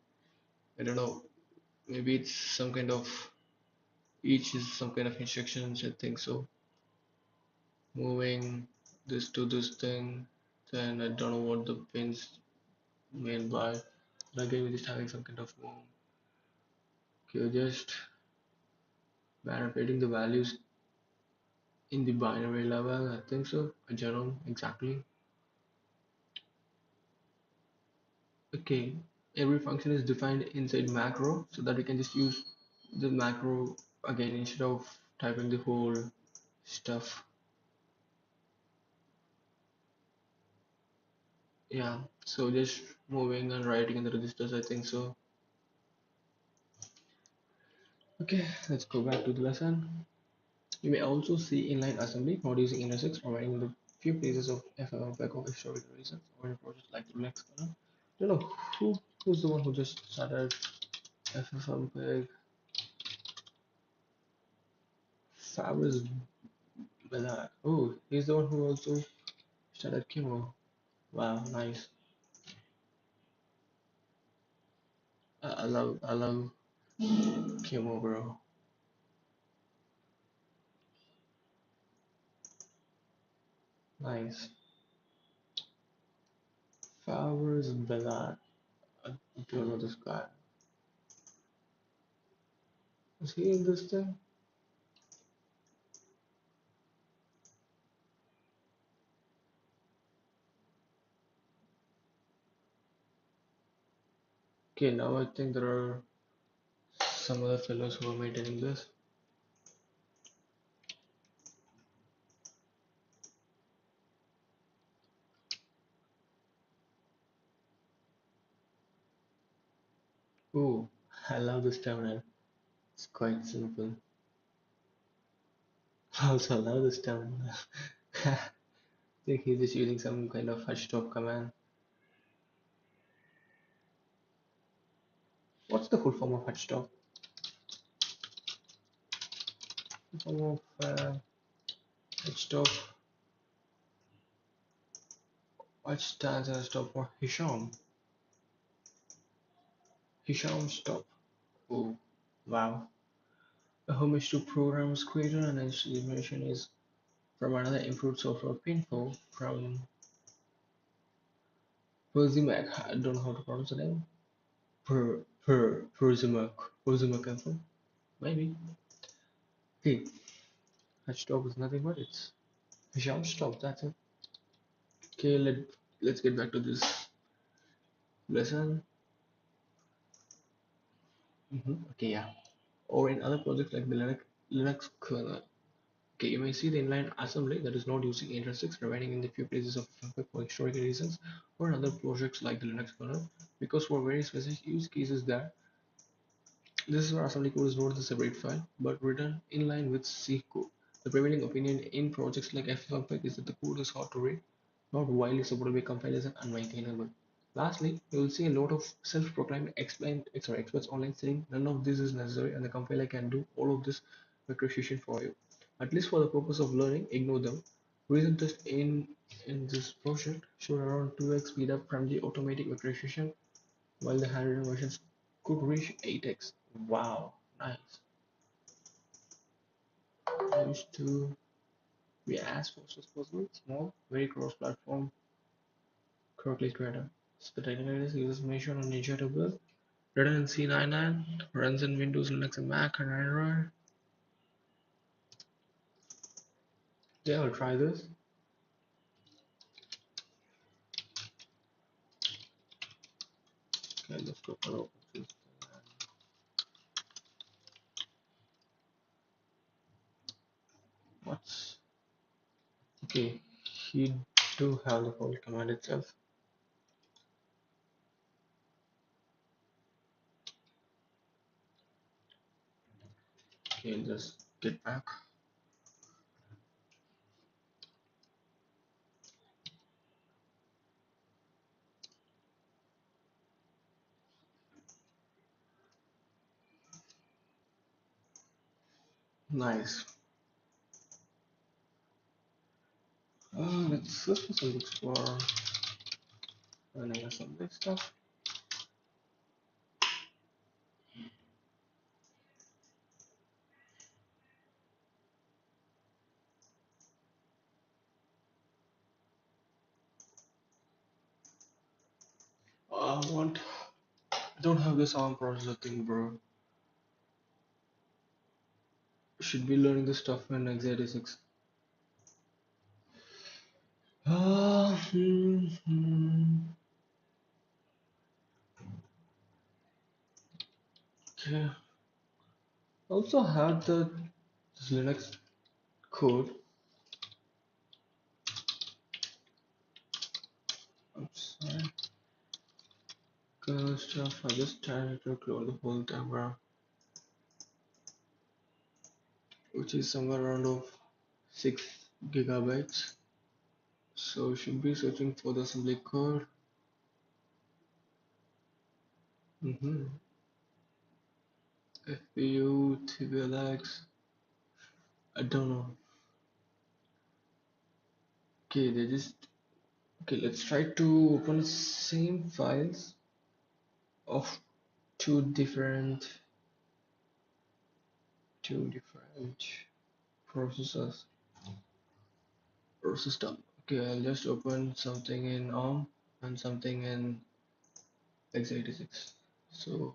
I don't know, maybe it's some kind of each is some kind of instructions, I think so. Moving this to this thing, then I don't know what the pins mean by. But again, we're just having some kind of okay, just manipulating the values in the binary level, I think so. I don't know exactly. Okay, every function is defined inside macro so that we can just use the macro again instead of typing the whole stuff. Yeah, so just moving and writing in the registers, I think so. Okay, let's go back to the lesson. You may also see inline assembly not using intersects, providing the few places of FFmpeg of historical reasons or in projects like Relax. I don't know who's the one who just started FFmpeg. Fabrice Bellard. Oh, he's the one who also started Kimo. Wow, nice. I love Kimo, bro. Nice. Fabrice Bellard. I don't know this guy. Is he in this thing? Okay, now I think there are some other fellows who are maintaining this. Oh, I love this terminal. It's quite simple. Also, I love this terminal. I think he's just using some kind of hard stop command. What's the full form of hard stop? Full form of hard stop, which stands as stop for Hisham. Hisham stop. Oh, wow. A homage to programs creator and its information is from another improved software Pinfo from Persimac. I don't know how to pronounce the name. Persimac. Persimac info. Maybe. Okay, hard stop is nothing but it's Hisham stop. That's it. Okay, let's get back to this lesson. Okay, yeah. Or in other projects like the Linux kernel. Okay, you may see the inline assembly that is not using intrinsix, remaining in the few places of for historical reasons, or in other projects like the Linux kernel, because for very specific use cases there, this is where assembly code is not a separate file, but written in line with C code. The prevailing opinion in projects like FFmpeg is that the code is hard to read, not widely supported by compilers and unmaintainable. Lastly, you will see a lot of self-proclaimed experts online saying none of this is necessary and the compiler can do all of this vectorization for you. At least for the purpose of learning, ignore them. Recent tests in this project showed around 2x speed up from the automatic vectorization, while the handwritten versions could reach 8x. Wow, nice. Used to be as fast as possible, small, very cross-platform, correctly created. So the technicalities uses Meson on Ninja to build. Written in C99, runs in Windows, Linux, and Mac and Android. Yeah, I'll try this. Okay, let's go for open. What's okay? He do have the whole command itself. Okay, I'll just get back. Nice. Let's search for some books for learning assembly stuff. What? I don't have this ARM processor thing, bro. Should be learning this stuff in x86. Okay. Also had the this Linux code. I'm sorry. Kernel stuff. I just tried to clone the whole time around, which is somewhere around of 6 GB. So should be searching for the assembly code. Mm-hmm. FPU, TVLX. I don't know. Okay, they just okay. Let's try to open the same files of two different processors or system. Okay, I'll just open something in ARM and something in x86. So,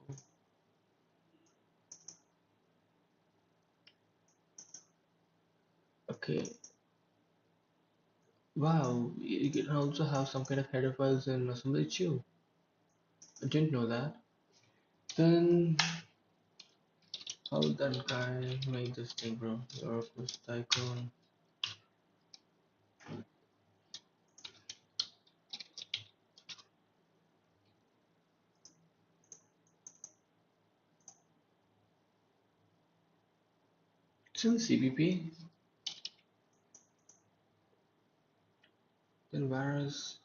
okay. Wow, you can also have some kind of header files in assembly too. I didn't know that. Then how that guy make this thing, bro? You're a first tycoon. It's in CPP. Then whereas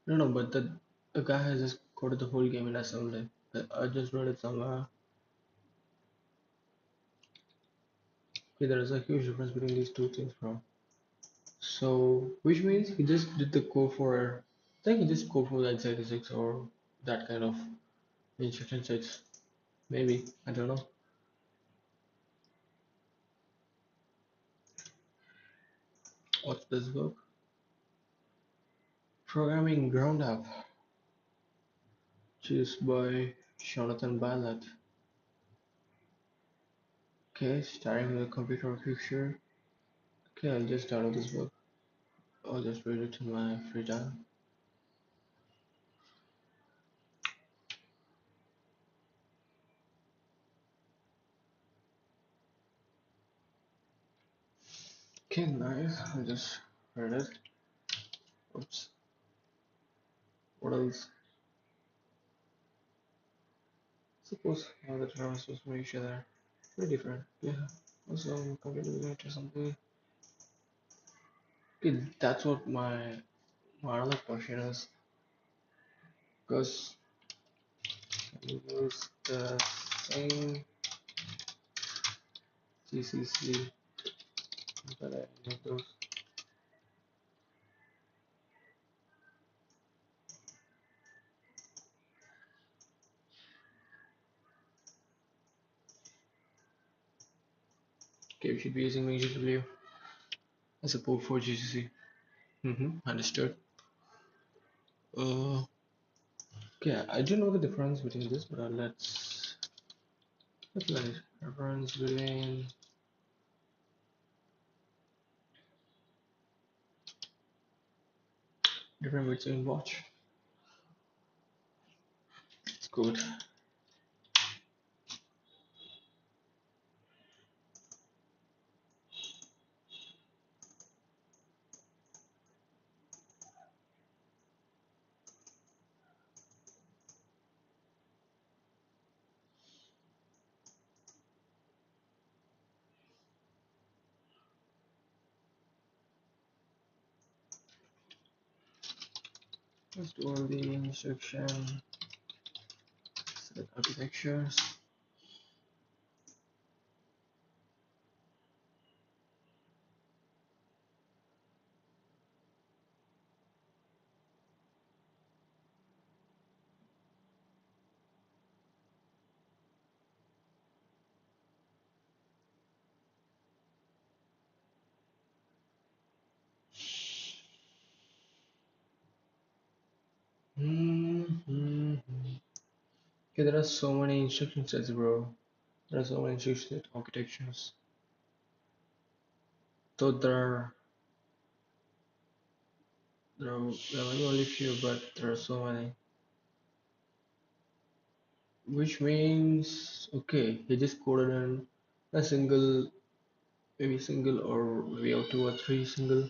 no, but the guy has just coded the whole game in assembly. I just read it somewhere. Okay, there is a huge difference between these two things, bro. So, which means he just did the code for, I think he just code for the x86 or that kind of instruction sets. Maybe, I don't know. What's this book? Programming Ground Up, choose by Jonathan Ballard. Okay, starting with a computer picture. Okay, I'll just download this book. I'll just read it in my free time. Okay, nice. I just read it. Oops. What else? Suppose how the terms supposed to make each other very different. Yeah. Also, completely related to something. Okay, that's what my other question is. Because you use the same GCC that I made those. Okay, we should be using MageW as a port for GCC. Understood. Uh, okay, I do know the difference between this, but let's let it. Difference between different between watch. It's good. Let's do all the instruction set architectures. Mm-hmm. Okay, there are so many instruction sets, bro. There are so many instruction set architectures. Though there are only few, but there are so many. Which means okay, he just coded in a single maybe single or maybe have two or three single,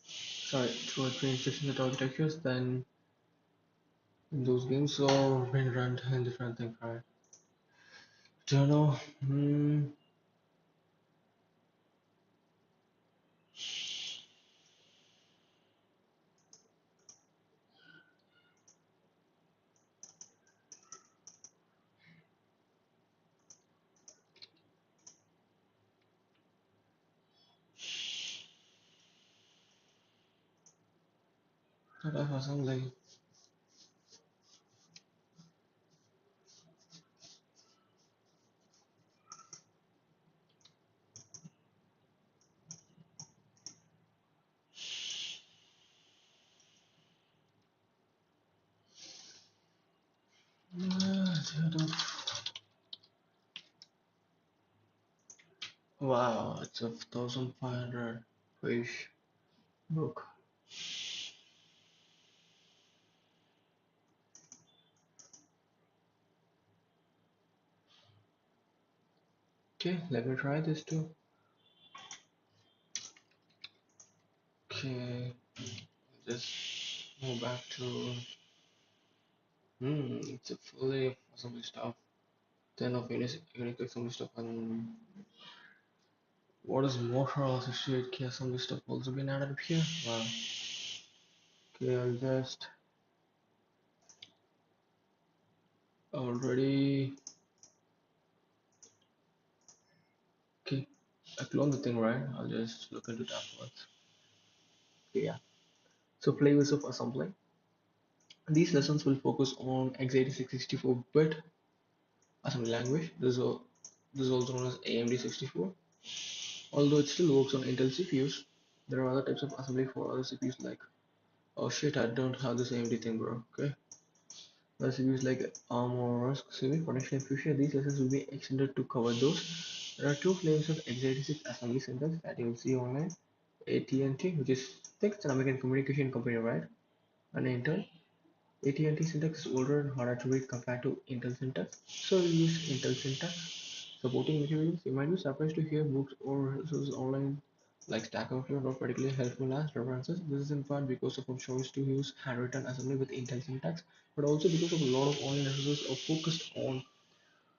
sorry, two or three instruction set architectures, then those games are being run in different things, right? Don't know. That was something. Wow, it's a 1,500 page book. Okay, let me try this too. Okay, just move back to. It's a fully of assembly stuff. 10 of Unix assembly stuff, and what is Motorola 68K assembly stuff also been added up here? Wow. Okay, I'll just already. Okay, I cloned the thing, right? I'll just look into that first. Okay, yeah. So flavors of assembly. These lessons will focus on x86 64-bit assembly language. This is also known as AMD 64. Although it still works on Intel CPUs, there are other types of assembly for other CPUs like, oh shit, I don't have this AMD thing, bro. Okay. Other CPUs like ARM or RISC CPU potentially in future. These lessons will be extended to cover those. There are two flavors of x86 assembly syntax that you'll see online. AT&T, which is Texas American Communication Company, right? And Intel. AT&T syntax is older and harder to read compared to Intel syntax, so we use Intel syntax. Supporting materials, you might be surprised to hear books or resources online like Stack Overflow are not particularly helpful as references. This is in part because of our choice to use handwritten assembly with Intel syntax, but also because of a lot of online resources are focused on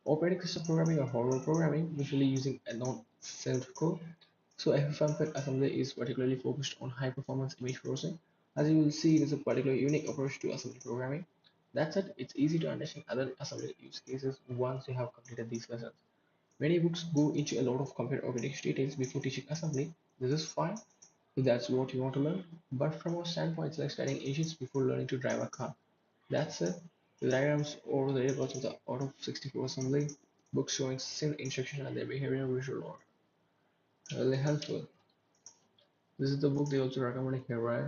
operating system programming or hardware programming, usually using a non-self code. So FFmpeg assembly is particularly focused on high-performance image processing. As you will see, it is a particularly unique approach to assembly programming. That said, it's easy to understand other assembly use cases once you have completed these lessons. Many books go into a lot of computer architecture details before teaching assembly. This is fine if that's what you want to learn, but from our standpoint, it's like studying engines before learning to drive a car. That said, the diagrams or the reports of the out of 64 assembly books showing sim instruction and their behavior visual are really helpful. This is the book they also recommend here, right?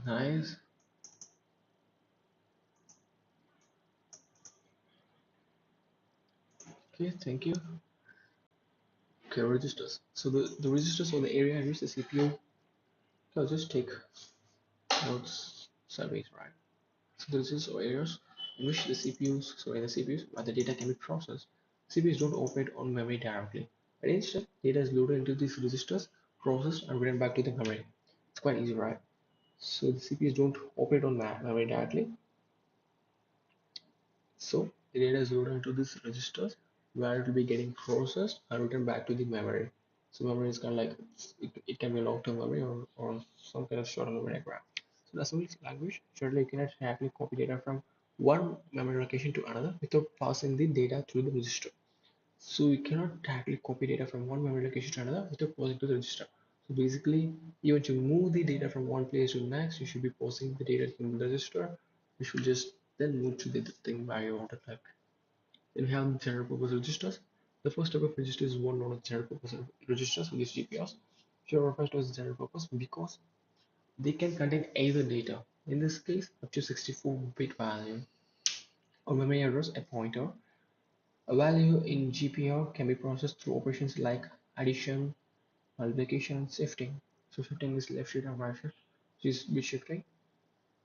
Nice. Okay, thank you. Okay, registers. So the registers or the area in which the CPU, I'll just take notes surveys, right? So the registers or areas in which the CPUs, so in the CPUs, where the data can be processed. CPUs don't operate on memory directly, but instead, data is loaded into these registers, processed, and written back to the memory. It's quite easy, right? So the CPUs don't operate on memory directly. So the data is loaded into these registers where it will be getting processed and written back to the memory. So memory is kind of like it can be a long-term memory or some kind of short-term memory graph. So the assembly language surely you cannot directly copy data from one memory location to another without passing the data through the register. So you cannot directly copy data from one memory location to another without passing to the register. So basically, even to move the data from one place to the next, you should be passing the data from the register, which will just then move to the thing where you want to type. Then we have general purpose registers. The first type of register is one known as general purpose registers, which is GPRs. Which are referred to as general purpose because they can contain either data, in this case up to 64-bit value, or memory address, a pointer. A value in GPR can be processed through operations like addition, multiplication, and shifting. So shifting is left shift and right shift, which is bit shifting.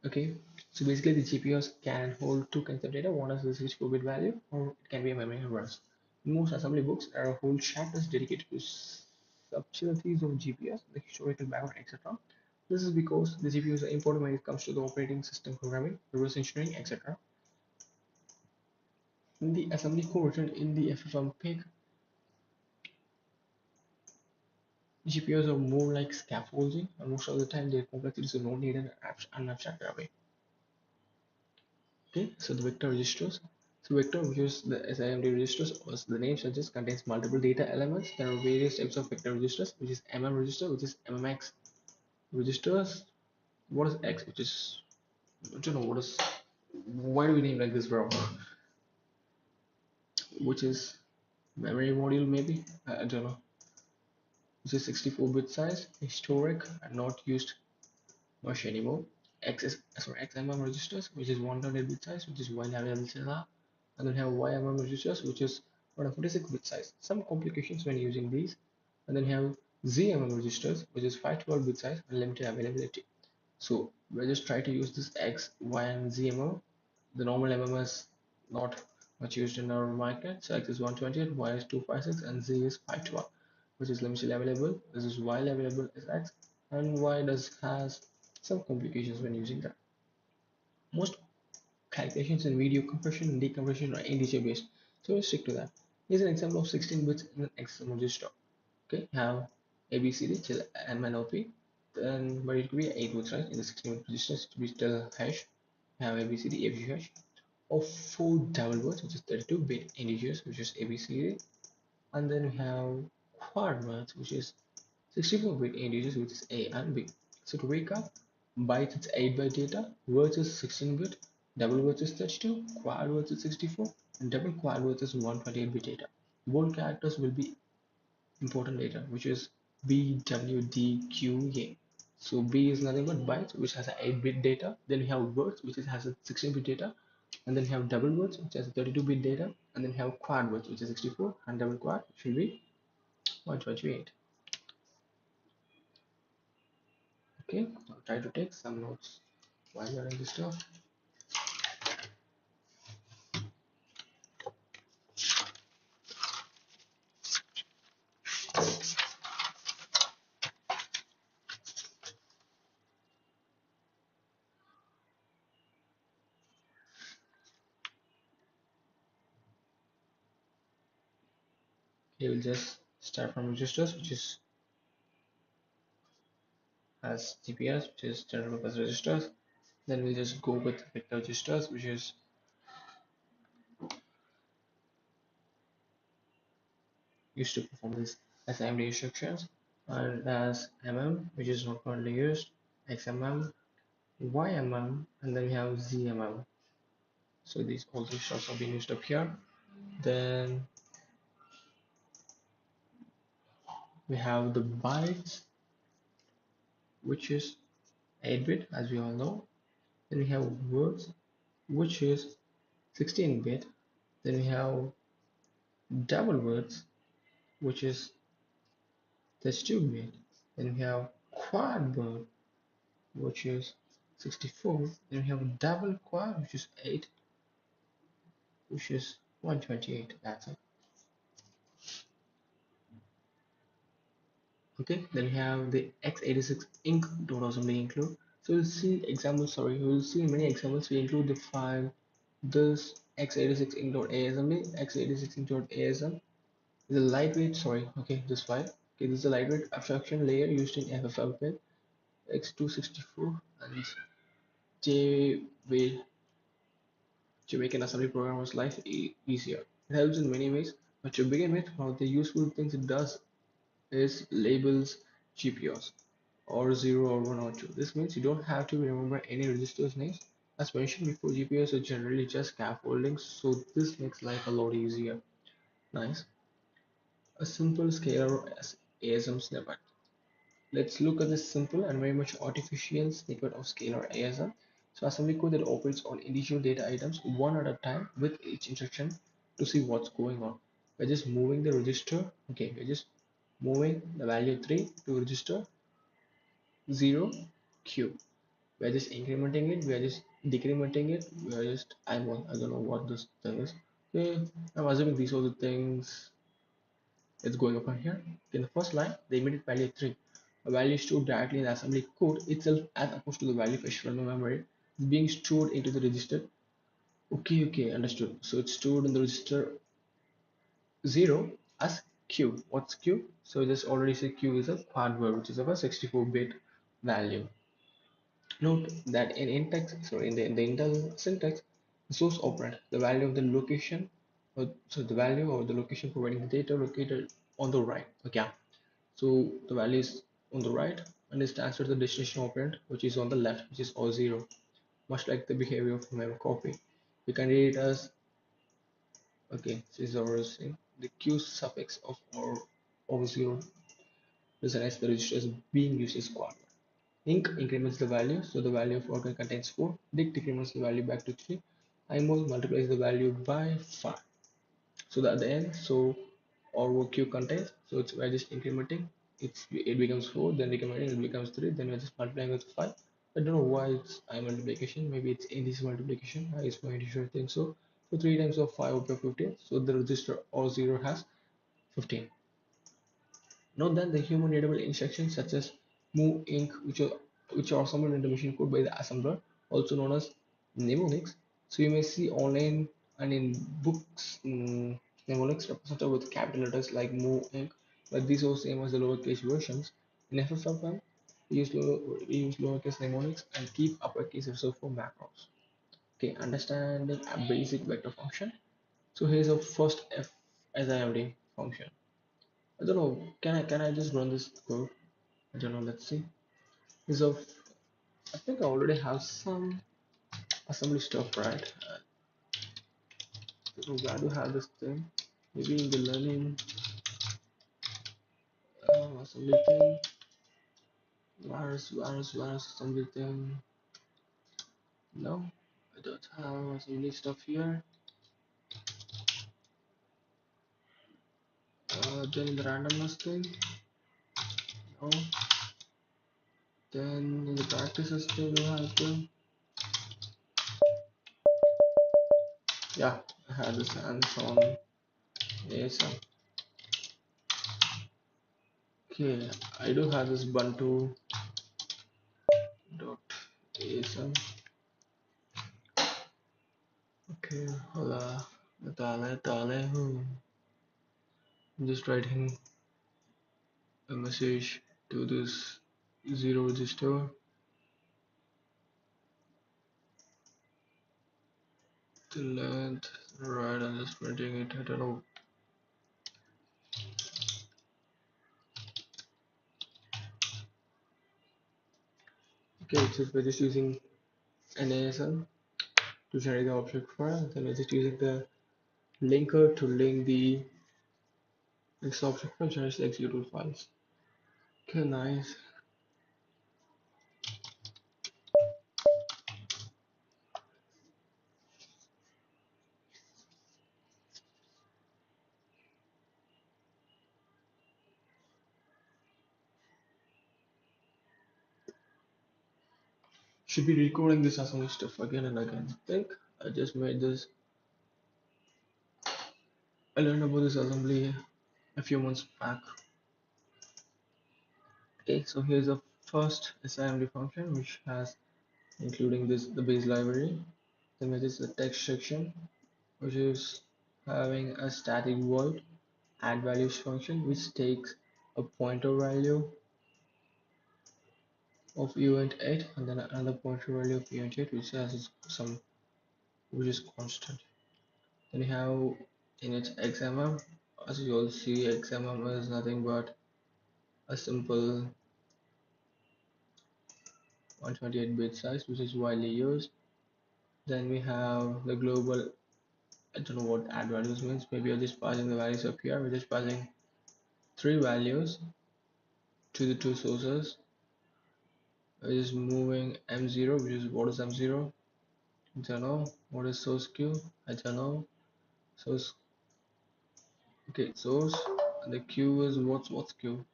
Okay, so basically the GPUs can hold two kinds of data. One is the 64-bit value, or it can be a memory address. In most assembly books, there are whole chapters dedicated to subtleties of GPUs, the historical background, etc. This is because the GPUs are important when it comes to the operating system programming, reverse engineering, etc. In the assembly code written in the FFmpeg, GPUs are more like scaffolding, and most of the time their complexities are not needed and abstracted away. Okay, so the vector registers. So vector, which is the SIMD registers, as the name suggests, contains multiple data elements. There are various types of vector registers, which is register, which is MMX registers. What is X? Which is, I don't know what is. Why do we name like this, bro? Which is memory module, maybe? I don't know. Which is 64-bit size, historic, and not used much anymore. XMM registers, which is 128-bit size, which is widely available, and then have YMM registers, which is 146-bit size. Some complications when using these, and then have ZMM registers, which is 512-bit size and limited availability. So we'll just try to use this X, Y, and ZMM. The normal MM is not much used in our market. So X is 128, Y is 256, and Z is 512, which is limitedly available. This is widely available as X, and Y does has some complications when using that. Most calculations in video compression and decompression are integer based, so we'll stick to that. Here's an example of 16 bits in an XML register. Okay, have ABCD till M and OP, then but it could be 8 bits, right? In the 16-bit register, it could be still hash. Have ABCD, ABC hash, or 4 double words, which is 32-bit integers, which is ABCD, and then we have quad words, which is 64-bit integers, which is A and B. So to recap, bytes is 8-byte data, words is 16-bit, double words is 32, quad words is 64, and double quad words is 128-bit data. Bold characters will be important data, which is B, W, D, Q, A. So B is nothing but bytes, which has a 8-bit data. Then we have words, which has a 16-bit data, and then we have double words, which has a 32-bit data, and then we have quad words, which is 64, and double quad, which will be 128. Okay, I'll try to take some notes while learning this stuff. Okay, we'll just start from registers, which is has GPS, which is general purpose registers. Then we'll just go with vector registers, which is used to perform this assembly instructions, and as which is not currently used, XMM, YMM, and then we have ZMM. So these all three shots are being used up here. Then we have the bytes, which is 8-bit, as we all know. Then we have words, which is 16-bit. Then we have double words, which is 32-bit. Then we have quad word, which is 64. Then we have double quad, which is 8, which is 128. That's it. Okay, then we have the x86 inc .assembly include. So we'll see examples, sorry, we'll see many examples. We include the file this x86 inc.assembly, x86 inc.asm is a lightweight, sorry, okay, this file. Okay, this is a lightweight abstraction layer used in FFmpeg x264 and JWay to make an assembly programmer's life easier. It helps in many ways, but to begin with, one of the useful things it does is labels GPUs or 0 or 1 or 2. This means you don't have to remember any registers names. As mentioned before, GPUs are generally just scaffolding, so this makes life a lot easier. Nice. A simple scalar ASM snippet. Let's look at this simple and very much artificial snippet of scalar ASM. So assembly code that operates on individual data items one at a time with each instruction to see what's going on. We're just moving the register. Okay, we're just moving the value 3 to register 0 Q. We are just incrementing it, we are just decrementing it, we are just I don't know what this thing is. Okay, I'm assuming these are the things that's going up on here. In the first line, the immediate value is 3. A value stored directly in the assembly code itself as opposed to the value fetched from the memory is being stored into the register. Okay, okay, understood. So it's stored in the register 0 as Q. What's Q? So just already say Q is a quad word, which is of a 64-bit value. Note that in the Intel syntax, the source operand, the value of the location, so the value of the location providing the data located on the right. Okay, so the value is on the right and is transferred to the destination operand, which is on the left, which is O0, much like the behavior of memory copy. You can read it as, okay, this is our thing. The Q suffix of or O0 designates the register as being used as quad. Inc increments the value, so the value of organ contains 4. Dict decrements the value back to 3. Imol multiplies the value by 5. So that at the end, so or q contains, so it's we're just incrementing. It becomes 4, then decrementing, it becomes 3, then we're just multiplying with 5. I don't know why it's I multiplication. Maybe it's indice multiplication. I is going to sure think so. So 3 times of 5 would be 15. So the register or 0 has 15. Note that the human readable instructions such as move, inc, which are summoned into machine code by the assembler, also known as mnemonics. So you may see online and in books mnemonics represented with capital letters like move, inc, but these are same as the lowercase versions. In FFFM, we use lowercase mnemonics and keep uppercase reserved for macros. Okay, understanding a basic vector function. So here's our first FSIMD function. I don't know. Can I just run this code? I don't know. Let's see. So I think I already have some assembly stuff, right? So where do I have this thing? Maybe in the learning assembly thing. Where's assembly thing? No, I don't have assembly stuff here. Then in the randomness thing. No. Then in the practices thing, I have them. Yeah, I had this hands-on ASM. Okay, I do have this Ubuntu dot ASM. Okay, hola, Natale. I'm just writing a message to this zero register. The length, right? I'm just printing it. I don't know. Okay, so we're just using NASM to generate the object file. Then we're just using the linker to link the next object file, generate the executable files. Okay, nice. Should be recording this assembly stuff again and again. I think I just made this. I learned about this assembly a few months back. Okay, so here's the first assembly function which has including this the base library. Then there is the text section which is having a static void add values function which takes a pointer value of event 8 and then another pointer value of event 8 which has some which is constant. Then you have in its XMM, as you all see, XMM is nothing but a simple 128-bit size which is widely used. Then we have the global. I don't know what add values means. Maybe I'm just passing the values up here. We're just passing three values to the two sources. We're just moving M0, which is what is M0? I don't know. What is source Q? I don't know. Source, okay, source. And the Q is what's Q?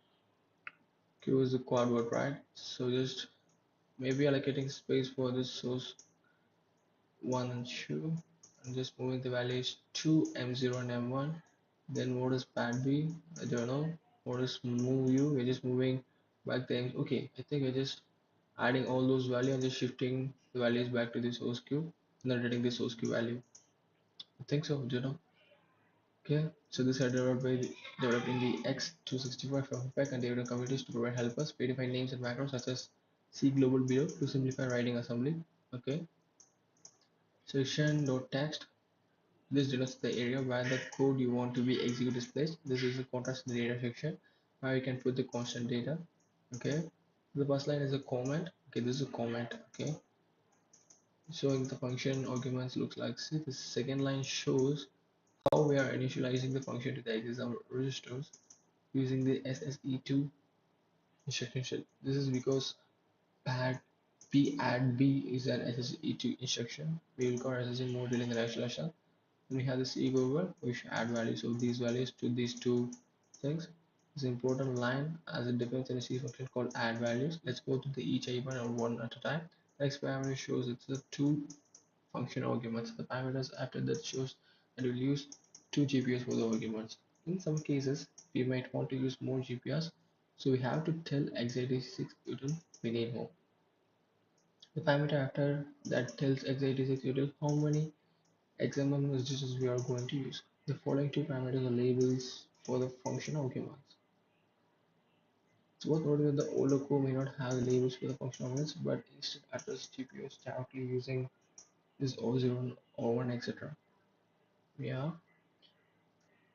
Q is the quad word, right? So just maybe allocating space for the source 1 and 2, and just moving the values to m0 and m1. Then what is pad b? I don't know. What is move u? We're just moving back the okay, I think we're just adding all those values and just shifting the values back to the source queue and then getting the source queue value. I think so, you know. Okay, so this are developed in the X265 from FPEC and Debian communities to provide helpers, specify names and macros such as C global below to simplify writing assembly. Okay, section.text. This denotes the area where the code you want to be executed is placed. This is the contrast in the data section where you can put the constant data. Okay, the first line is a comment. Okay, this is a comment. Okay, showing the function arguments looks like see. The second line shows how we are initializing the function to the exam registers using the SSE2 instruction set. This is because pad p add b is an SSE2 instruction. We require SSE more during the installation. Then we have the C over, we should add values of these values to these two things. It's an important line as it depends on a C function called add values. Let's go to the each argument one at a time. Next parameter shows it's the two function arguments. The parameters after that shows that we'll use two GPUs for the arguments. In some cases, we might want to use more GPUs, so we have to tell x86 util we need more. The parameter after that tells x86 util how many XMM registers we are going to use. The following two parameters are labels for the function arguments. It's worth noting that the older code may not have labels for the function arguments, but instead address GPUs directly using this O0 or 1, etc. Yeah.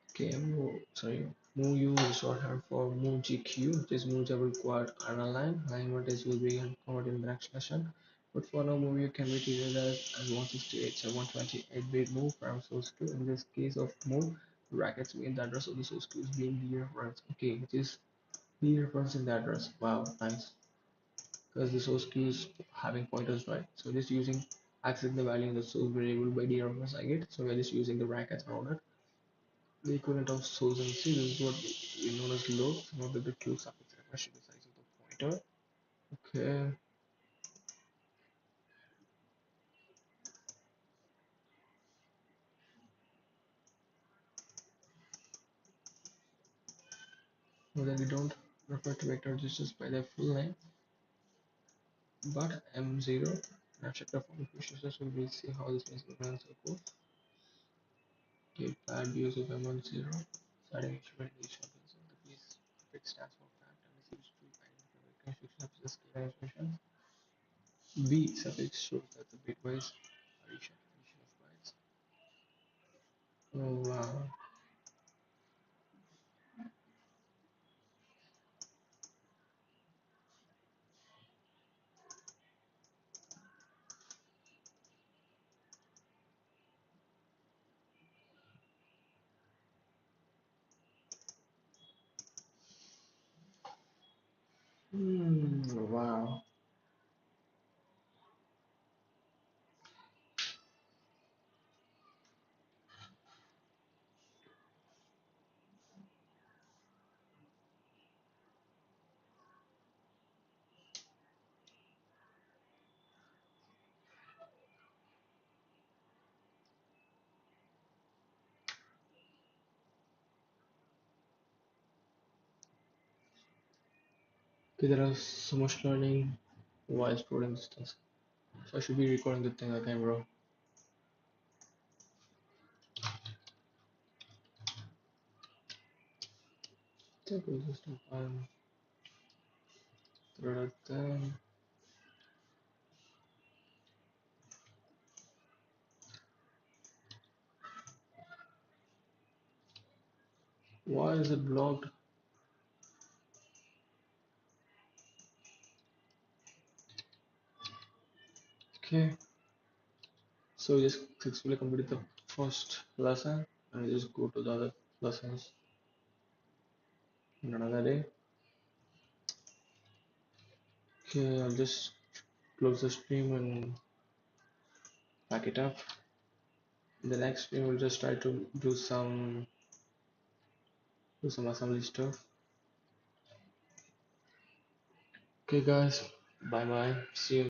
Okay, move U is shorthand for move GQ. This moves are required on a line. Line voltage will be converted in the next lesson. But for now, move U can be treated as 168, so 128-bit move from source to. In this case of move, brackets mean the address of the source queue is being dereferenced. Okay, which is dereferencing the address. Wow, nice. Because the source queue is having pointers, right? So just using accessing the value in the source variable by dereferencing it. So we're just using the brackets around it. The equivalent of source and C. This is what we known as load. Note that the Q suffix refers to the size of the pointer. Okay. Note that we don't refer to vector registers by their full name, but M0. Now check the form registers, so we'll see how this means in circle. Okay, pad use of M10. Starting instrument each of these. The piece prefix stands for fact and is used to identify vector instructions such as scalar expressions. B suffix shows that the bitwise addition of bytes. Oh wow. Wow. Okay, there is so much learning while exploring these things. So I should be recording the thing again, bro. Table system thing. Why is it blocked? Okay, so we just successfully completed the first lesson and we just go to the other lessons in another day. Okay, I'll just close the stream and pack it up. In the next stream, we'll just try to do some assembly stuff. Okay, guys, Bye bye. See you.